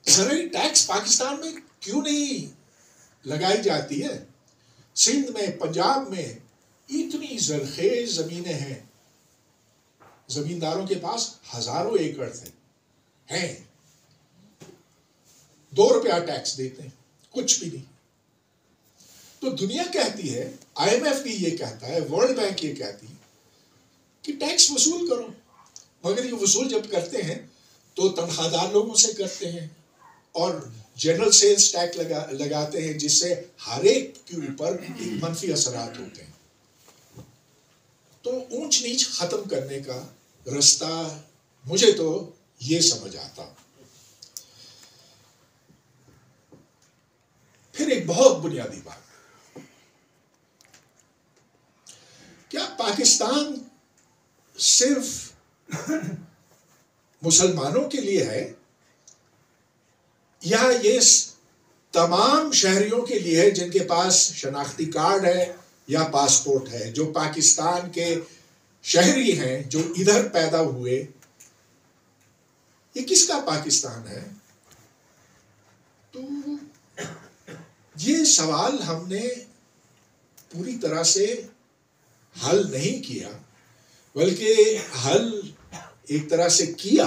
زرعی ٹیکس پاکستان میں کیوں نہیں لگائی جاتی ہے؟ سندھ میں، پنجاب میں اتنی زرخیز زمینیں ہیں، زمینداروں کے پاس ہزاروں ایکڑ ہیں، 2 روپیہ ٹیکس دیتے ہیں، کچھ بھی نہیں۔ تو دنیا کہتی ہے، IMF بھی یہ کہتا ہے، ورلڈ بینک یہ کہتی ہے کہ ٹیکس وصول کرو، مگر یہ وصول جب کرتے ہیں تو تنخواہ دار لوگوں سے کرتے ہیں، اور جنرل سیلز ٹیکس لگاتے ہیں، جس سے ہر ایک کے اوپر ایک منفی اثرات ہوتے ہیں۔ تو اونچ نیچ ختم کرنے کا رستہ مجھے تو یہ سمجھ آتا۔ پھر ایک بہت بنیادی بات، کیا پاکستان صرف مسلمانوں کے لیے ہے، یا یہ تمام شہریوں کے لیے ہے جن کے پاس شناختی کارڈ ہے یا پاسپورٹ ہے، جو پاکستان کے شہری ہیں، جو ادھر پیدا ہوئے یہ کس کا پاکستان ہے؟ تو یہ سوال ہم نے پوری طرح سے حل نہیں کیا، بلکہ حل ایک طرح سے کیا،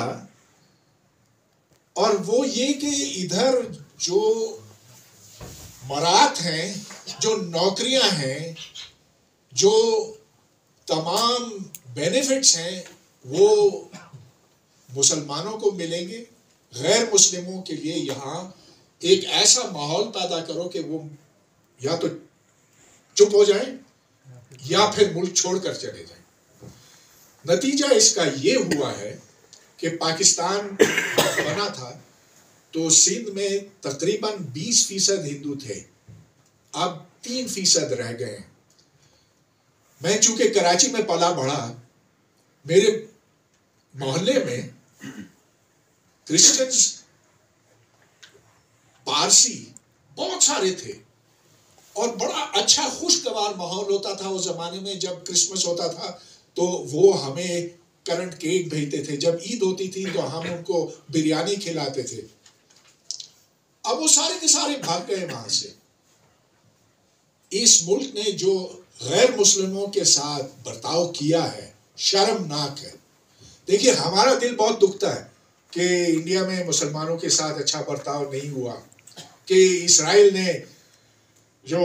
اور وہ یہ کہ ادھر جو مرات ہیں، جو نوکریاں ہیں، جو تمام بینیفٹس ہیں، وہ مسلمانوں کو ملیں گے. غیر مسلموں کے لیے یہاں ایک ایسا ماحول پیدا کرو کہ وہ یا تو چپ ہو جائیں یا پھر ملک چھوڑ کر چلے جائیں. نتیجہ اس کا یہ ہوا ہے کہ پاکستان بنا تھا تو سندھ میں تقریباً 20% ہندو تھے، اب 3% رہ گئے ہیں. میں چونکہ کراچی میں پلا بڑھا، میرے محلے میں کرسچنز پارسی بہت سارے تھے، اور بڑا اچھا خوشگوار ماحول ہوتا تھا اس زمانے میں. جب کرسمس ہوتا تھا تو وہ ہمیں کرنٹ کیک بھیجتے تھے، جب عید ہوتی تھی تو ہم ان کو بریانی کھلاتے تھے. اب وہ سارے کے سارے بھاگ گئے وہاں سے. اس ملک نے جو غیر مسلموں کے ساتھ برتاؤ کیا ہے شرمناک ہے. دیکھیے ہمارا دل بہت دکھتا ہے کہ انڈیا میں مسلمانوں کے ساتھ اچھا برتاؤ نہیں ہوا، کہ اسرائیل نے جو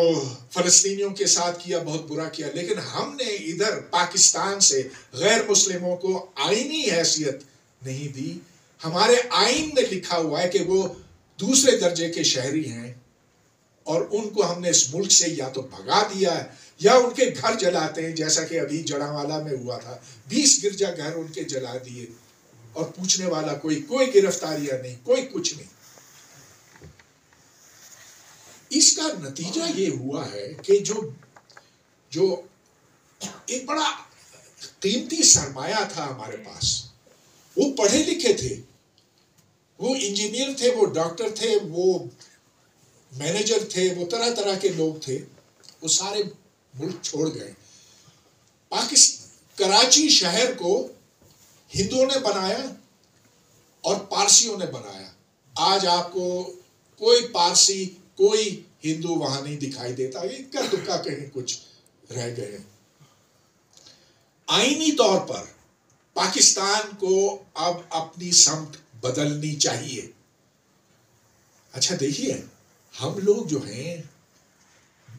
فلسطینیوں کے ساتھ کیا بہت برا کیا، لیکن ہم نے ادھر پاکستان سے غیر مسلموں کو آئینی حیثیت نہیں دی. ہمارے آئین میں لکھا ہوا ہے کہ وہ دوسرے درجے کے شہری ہیں، اور ان کو ہم نے اس ملک سے یا تو بھگا دیا ہے یا ان کے گھر جلاتے ہیں، جیسا کہ ابھی جڑاوالا میں ہوا تھا. 20 گرجا گھر ان کے جلا دیے، اور پوچھنے والا کوئی گرفتاریاں نہیں، کوئی کچھ نہیں. اس کا نتیجہ یہ ہوا ہے کہ جو ایک بڑا قیمتی سرمایہ تھا ہمارے پاس، وہ پڑھے لکھے تھے، وہ انجینئر تھے، وہ ڈاکٹر تھے، وہ مینیجر تھے، وہ طرح طرح کے لوگ تھے، وہ سارے ملک چھوڑ گئے. کراچی شہر کو ہندوؤں نے بنایا اور پارسیوں نے بنایا. آج آپ کو کوئی پارسی کوئی ہندو وہاں نہیں دکھائی دیتا، اکا دکا کہیں کچھ رہ گئے. آئینی طور پر پاکستان کو اب اپنی سمت بدلنی چاہیے. اچھا دیکھیے، ہم لوگ جو ہیں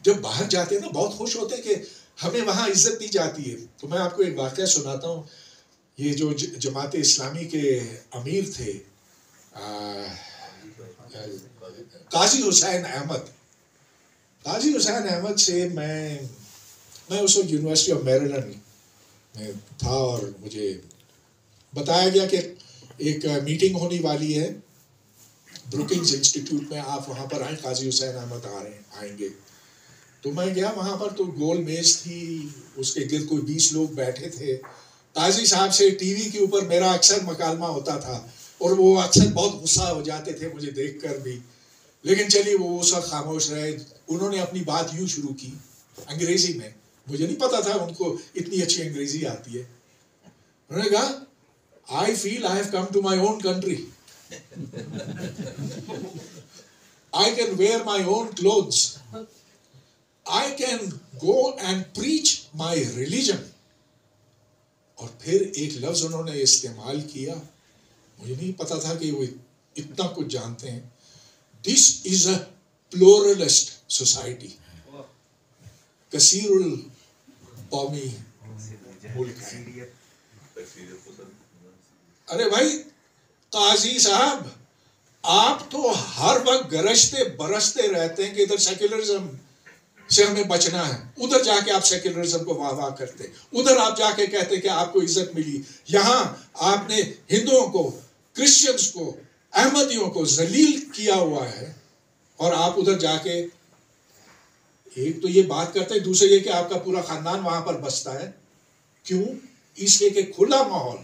جب باہر جاتے ہیں نا بہت خوش ہوتے ہیں کہ ہمیں وہاں عزت دی جاتی ہے. تو میں آپ کو ایک واقعہ سناتا ہوں. یہ جو جماعت اسلامی کے امیر تھے قاضی حسین احمد سے میں اس وقت یونیورسٹی آف میریلینڈ میں تھا، اور مجھے بتایا گیا کہ ایک میٹنگ ہونے والی ہے بروکنگز انسٹیٹیوٹ میں، آپ وہاں پر آئیں، قاضی حسین احمد آئیں گے. تو میں گیا وہاں پر، تو گول میز تھی، اس کے گرد کوئی 20 لوگ بیٹھے تھے. قاضی صاحب سے ٹی وی کے اوپر میرا اکثر مکالمہ ہوتا تھا، اور وہ اکثر بہت غصہ ہو جاتے تھے مجھے دیکھ کر بھی، لیکن چلیے وہ اس وقت خاموش رہے. انہوں نے اپنی بات یوں شروع کی انگریزی میں، مجھے نہیں پتا تھا ان کو اتنی اچھی انگریزی آتی ہے. انہوں نے کہا I feel I have come to my own country. I can wear my own clothes. I can go and preach my religion. اور پھر ایک لفظ انہوں نے استعمال کیا، مجھے نہیں پتا تھا کہ وہ اتنا کچھ جانتے ہیں. This is a pluralist society. کثیر القومی ملک ہے. ارے بھائی قاضی صاحب، آپ تو ہر وقت گرجتے برستے رہتے ہیں کہ ادھر سیکولرزم سے ہمیں بچنا ہے، ادھر جا کے آپ سیکولرزم کو واہ واہ کرتے، ادھر آپ جا کے کہتے کہ آپ کو عزت ملی، یہاں آپ نے ہندوؤں کو، کرسچنز کو، احمدیوں کو ذلیل کیا ہوا ہے، اور آپ ادھر جا کے ایک تو یہ بات کرتے ہیں، دوسرے یہ کہ آپ کا پورا خاندان وہاں پر بستا ہے. کیوں؟ اس لیے کہ کھلا ماحول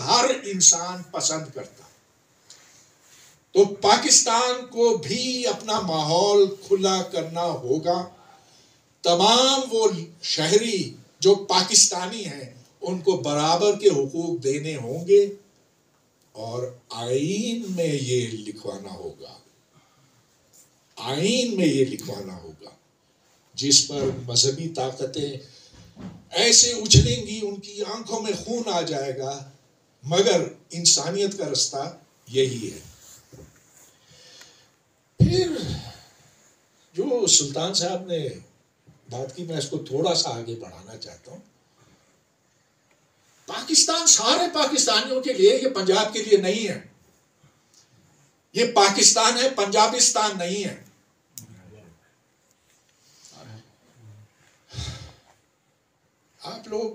ہر انسان پسند کرتا. تو پاکستان کو بھی اپنا ماحول کھلا کرنا ہوگا. تمام وہ شہری جو پاکستانی ہیں ان کو برابر کے حقوق دینے ہوں گے. اور آئین میں یہ لکھوانا ہوگا، آئین میں یہ لکھوانا ہوگا، جس پر مذہبی طاقتیں ایسے اچھلیں گی ان کی آنکھوں میں خون آ جائے گا، مگر انسانیت کا رستہ یہی ہے۔ پھر جو سلطان صاحب نے بات کی، میں اس کو تھوڑا سا آگے بڑھانا چاہتا ہوں۔ پاکستان سارے پاکستانیوں کے لیے، یہ پنجاب کے لیے نہیں ہے، یہ پاکستان ہے، پنجابستان نہیں ہے۔ آپ لوگ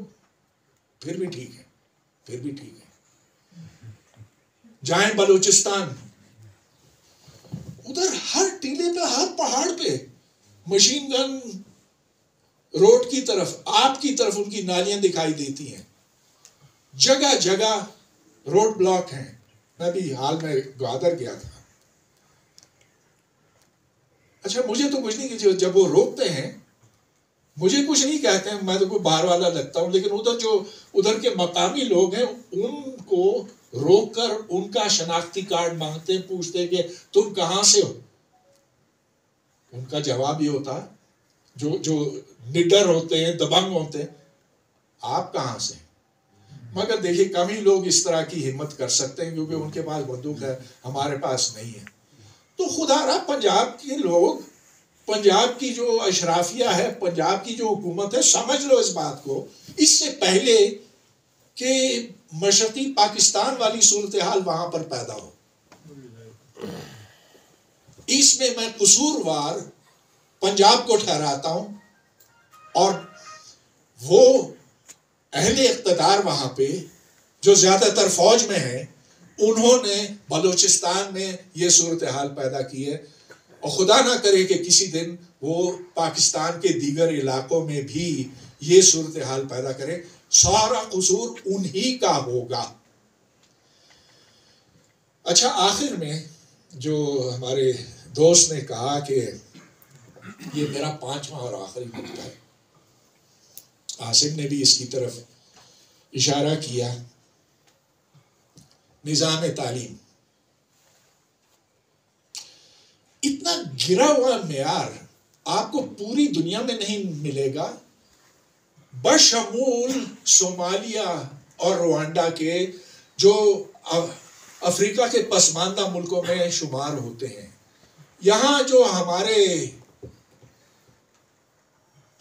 پھر بھی ٹھیک ہے، پھر بھی ٹھیک ہے، جائیں بلوچستان، ادھر ہر ٹیلے پہ، ہر پہاڑ پہ مشین گن روڈ کی طرف، آپ کی طرف ان کی نالیاں دکھائی دیتی ہیں، جگہ جگہ روڈ بلاک ہیں۔ میں بھی حال میں گوادر گیا تھا۔ اچھا مجھے تو کچھ نہیں کہ جب وہ روکتے ہیں مجھے کچھ نہیں کہتے ہیں، میں تو کوئی باہر والا لگتا ہوں، لیکن ادھر کے مقامی لوگ ہیں، ان کو روک کر ان کا شناختی کارڈ مانگتے ہیں، پوچھتے ہیں کہ تم کہاں سے ہو۔ ان کا جواب یہ ہوتا، جو نڈر ہوتے ہیں، دبنگ ہوتے ہیں، آپ کہاں سے؟ مگر دیکھیے کم ہی لوگ اس طرح کی ہمت کر سکتے ہیں، کیونکہ ان کے پاس بندوق ہے، ہمارے پاس نہیں ہے۔ تو خدا را پنجاب کے لوگ، پنجاب کی جو اشرافیہ ہے، پنجاب کی جو حکومت ہے، سمجھ لو اس بات کو، اس سے پہلے کہ مشرقی پاکستان والی صورتحال وہاں پر پیدا ہو، اس میں میں قصوروار پنجاب کو ٹھہراتا ہوں، اور وہ اہل اقتدار وہاں پہ جو زیادہ تر فوج میں ہیں، انہوں نے بلوچستان میں یہ صورتحال پیدا کی ہے، اور خدا نہ کرے کہ کسی دن وہ پاکستان کے دیگر علاقوں میں بھی یہ صورتحال پیدا کرے، سارا قصور انہی کا ہوگا۔ اچھا آخر میں جو ہمارے دوست نے کہا کہ یہ میرا 5واں اور آخری نقطہ ہے، عاصم نے بھی اس کی طرف اشارہ کیا، نظام تعلیم۔ اتنا گرا ہوا معیار آپ کو پوری دنیا میں نہیں ملے گا، بشمول صومالیہ اور روانڈا کے، جو افریقہ کے پسماندہ ملکوں میں شمار ہوتے ہیں۔ یہاں جو ہمارے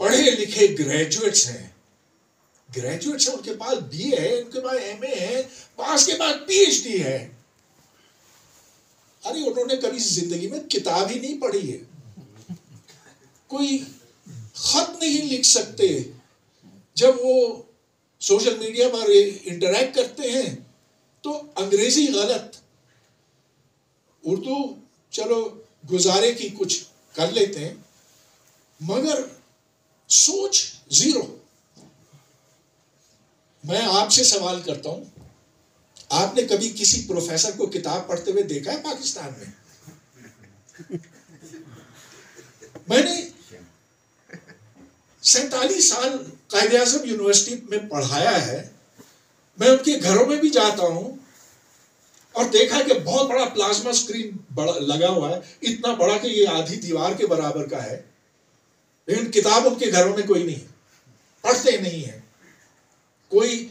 پڑھے لکھے گریجویٹس ہیں، ان کے پاس بی اے ہے، ان کے پاس ایم اے ہے، پاس کے بعد پی ایچ ڈی ہے، ارے انہوں نے کبھی زندگی میں کتاب ہی نہیں پڑھی ہے، کوئی خط نہیں لکھ سکتے، جب وہ سوشل میڈیا پر انٹریکٹ کرتے ہیں تو انگریزی غلط، اردو چلو گزارے کی کچھ کر لیتے ہیں، مگر سوچ زیرو۔ میں آپ سے سوال کرتا ہوں، آپ نے کبھی کسی پروفیسر کو کتاب پڑھتے ہوئے دیکھا ہے پاکستان میں؟ میں نے 47 سال قائد اعظم یونیورسٹی میں پڑھایا ہے، میں ان کے گھروں میں بھی جاتا ہوں اور دیکھا کہ بہت بڑا پلازما اسکرین لگا ہوا ہے، اتنا بڑا کہ یہ آدھی دیوار کے برابر کا ہے، لیکن کتاب ان کے گھروں میں کوئی نہیں، پڑھتے نہیں ہیں، کوئی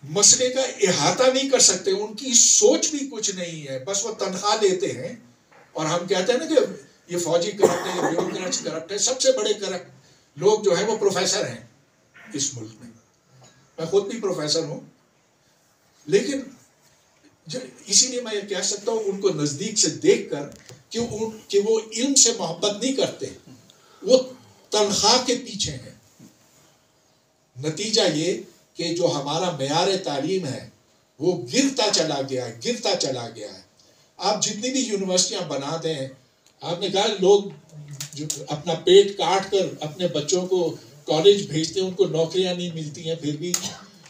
مسئلے کا احاطہ نہیں کر سکتے، ان کی سوچ بھی کچھ نہیں ہے، بس وہ تنخواہ لیتے ہیں، اور ہم کہتے ہیں نا کہ یہ فوجی کرپٹ ہے، یہ بیوروکریٹس کرپٹ ہے، سب سے بڑے کرپٹ لوگ جو ہیں وہ پروفیسر ہیں اس ملک میں، میں خود بھی پروفیسر ہوں، لیکن اسی لیے میں یہ کہہ سکتا ہوں ان کو نزدیک سے دیکھ کر کہ وہ علم سے محبت نہیں کرتے، وہ تنخواہ کے پیچھے ہیں۔ نتیجہ یہ کہ جو ہمارا معیار تعلیم ہے وہ گرتا چلا گیا ہے۔ آپ جتنی بھی یونیورسٹیاں بنا دیں، آپ نے کہا لوگ جو اپنا پیٹ کاٹ کر اپنے بچوں کو کالج بھیجتے ہیں، ان کو نوکریاں نہیں ملتی ہیں، پھر بھی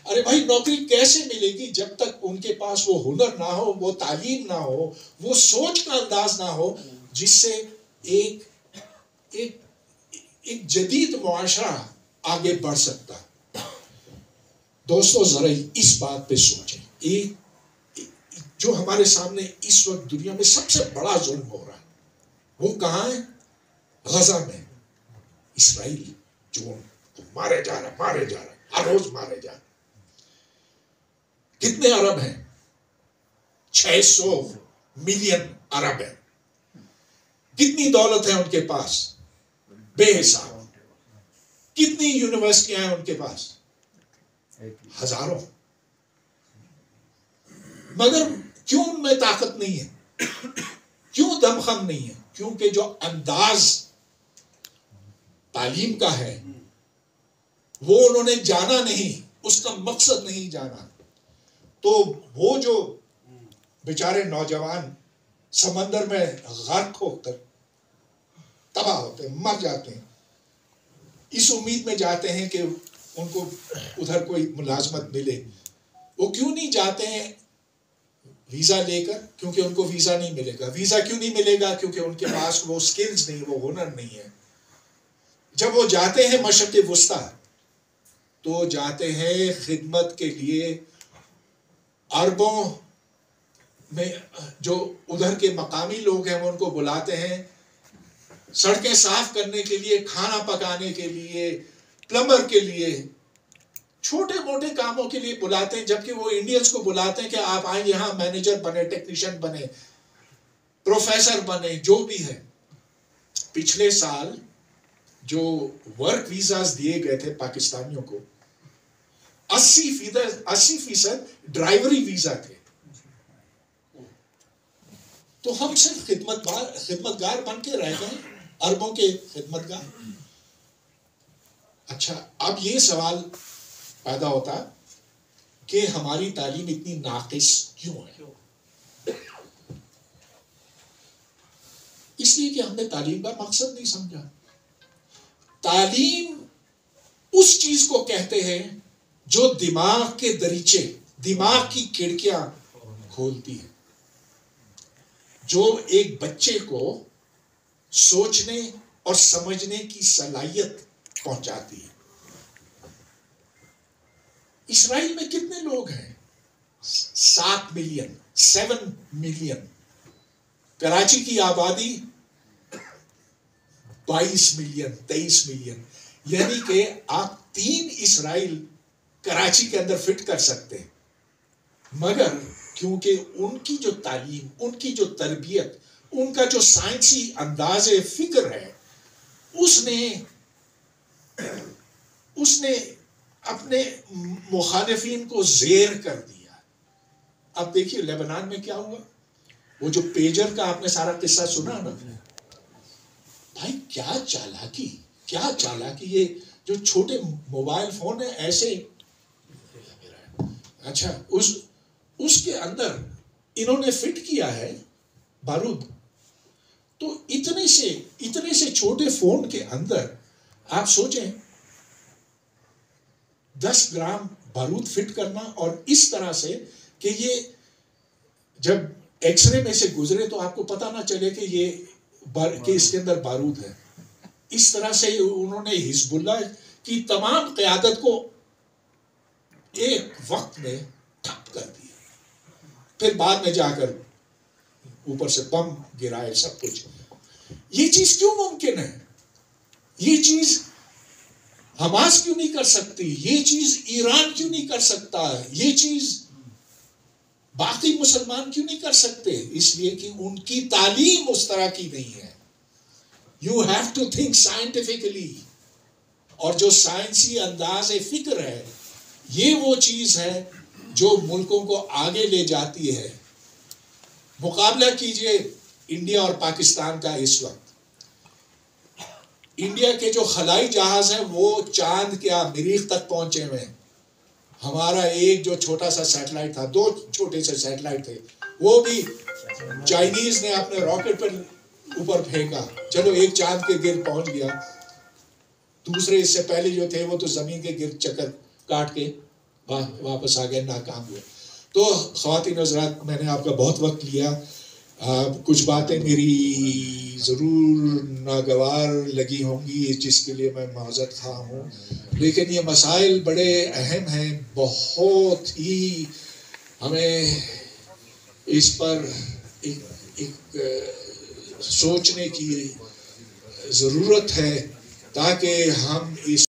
ارے بھائی نوکری کیسے ملے گی جب تک ان کے پاس وہ ہنر نہ ہو، وہ تعلیم نہ ہو، وہ سوچ کا انداز نہ ہو جس سے ایک جدید معاشرہ آگے بڑھ سکتا ہے۔ دوستو ذرا اس بات پہ سوچیں، جو ہمارے سامنے اس وقت دنیا میں سب سے بڑا ظلم ہو رہا ہے وہ کہاں ہے؟ غزہ میں. اسرائیل جو مارے جا رہا ہر روز مارے جا رہا. کتنے عرب ہیں؟ 600 ملین عرب ہیں. کتنی دولت ہے ان کے پاس؟ بے حساب. کتنی یونیورسٹیاں ہیں ان کے پاس؟ ہزاروں. مگر کیوں ان میں طاقت نہیں ہے؟ کیوں دمخم نہیں ہے؟ کیونکہ جو انداز تعلیم کا ہے وہ انہوں نے جانا نہیں، اس کا مقصد نہیں جانا. تو وہ جو بیچارے نوجوان سمندر میں غرق ہو کر تباہ ہوتے ہیں، مر جاتے ہیں، اس امید میں جاتے ہیں کہ ان کو ادھر کوئی ملازمت ملے. وہ کیوں نہیں جاتے ہیں ویزا لے کر؟ کیونکہ ان کو ویزا نہیں ملے گا. ویزا کیوں نہیں ملے گا؟ کیونکہ ان کے پاس وہ سکلز نہیں، وہ ہنر نہیں ہے. جب وہ جاتے ہیں مشرق وسطی تو جاتے ہیں خدمت کے لیے. عربوں میں جو ادھر کے مقامی لوگ ہیں وہ ان کو بلاتے ہیں سڑکیں صاف کرنے کے لیے، کھانا پکانے کے لیے، پلمبر کے لیے، چھوٹے موٹے کاموں کے لیے بلاتے ہیں. جبکہ وہ انڈینز کو بلاتے ہیں کہ آپ آئیں یہاں مینیجر بنے، ٹیکنیشین بنے، پروفیسر بنے، جو بھی ہے. پچھلے سال جو ورک ویزاز دیے گئے تھے پاکستانیوں کو 80% ڈرائیوری ویزا تھے. تو ہم صرف خدمتگار بن کے رہ گئے، عربوں کے خدمتگار. اچھا، اب یہ سوال پیدا ہوتا کہ ہماری تعلیم اتنی ناقص کیوں ہے؟ اس لیے کہ ہم نے تعلیم کا مقصد نہیں سمجھا. تعلیم اس چیز کو کہتے ہیں جو دماغ کے دریچے، دماغ کی کھڑکیاں کھولتی ہے، جو ایک بچے کو سوچنے اور سمجھنے کی صلاحیت پہنچاتی ہے. اسرائیل میں کتنے لوگ ہیں؟ 7 ملین. کراچی کی آبادی 22 ملین 23 ملین. یعنی کہ آپ 3 اسرائیل کراچی کے اندر فٹ کر سکتے ہیں. مگر کیونکہ ان کی جو تعلیم، ان کی جو تربیت، ان کا جو سائنسی انداز فکر ہے، اس نے اپنے مخالفین کو زیر کر دیا. اب دیکھیے لبنان میں کیا ہوا. وہ جو پیجر کا آپ نے سارا قصہ سنا نا، بھائی کیا چالاکی. یہ جو چھوٹے موبائل فون ہیں ایسے، اچھا اس کے اندر انہوں نے فٹ کیا ہے بارود. تو اتنے سے چھوٹے فون کے اندر آپ سوچیں 10 گرام بارود فٹ کرنا، اور اس طرح سے کہ یہ جب ایکس رے میں سے گزرے تو آپ کو پتا نہ چلے کہ اس کے اندر بارود ہے. اس طرح سے انہوں نے حزب اللہ کی تمام قیادت کو ایک وقت میں ٹھپ کر دیا. پھر بعد میں جا کر اوپر سے بم گرائے، سب کچھ. یہ چیز کیوں ممکن ہے؟ یہ چیز حماس کیوں نہیں کر سکتی؟ یہ چیز ایران کیوں نہیں کر سکتا؟ یہ چیز باقی مسلمان کیوں نہیں کر سکتے؟ اس لیے کہ ان کی تعلیم اس طرح کی نہیں ہے. You have to think scientifically. اور جو سائنسی انداز فکر ہے، یہ وہ چیز ہے جو ملکوں کو آگے لے جاتی ہے. مقابلہ کیجئے انڈیا اور پاکستان کا. اس وقت انڈیا کے جو خلائی جہاز ہیں وہ چاند کیا مریخ تک پہنچے ہوئے ہیں. ہمارا ایک جو چھوٹا سا سیٹلائٹ تھا، 2 چھوٹے سے سیٹلائٹ تھے، وہ بھی چائنیز نے اپنے راکٹ پر اوپر پھینکا. چلو ایک چاند کے گرد پہنچ گیا. دوسرے اس سے پہلے جو تھے وہ تو زمین کے گرد چکر کاٹ کے واپس آ گئے، ناکام ہوئے. تو خواتین حضرات، میں نے آپ کا بہت وقت لیا. کچھ باتیں میری ضرور ناگوار لگی ہوں گی، جس کے لیے میں معذرت خواہ ہوں. لیکن یہ مسائل بڑے اہم ہیں، بہت ہی ہمیں اس پر ایک سوچنے کی ضرورت ہے تاکہ ہم اس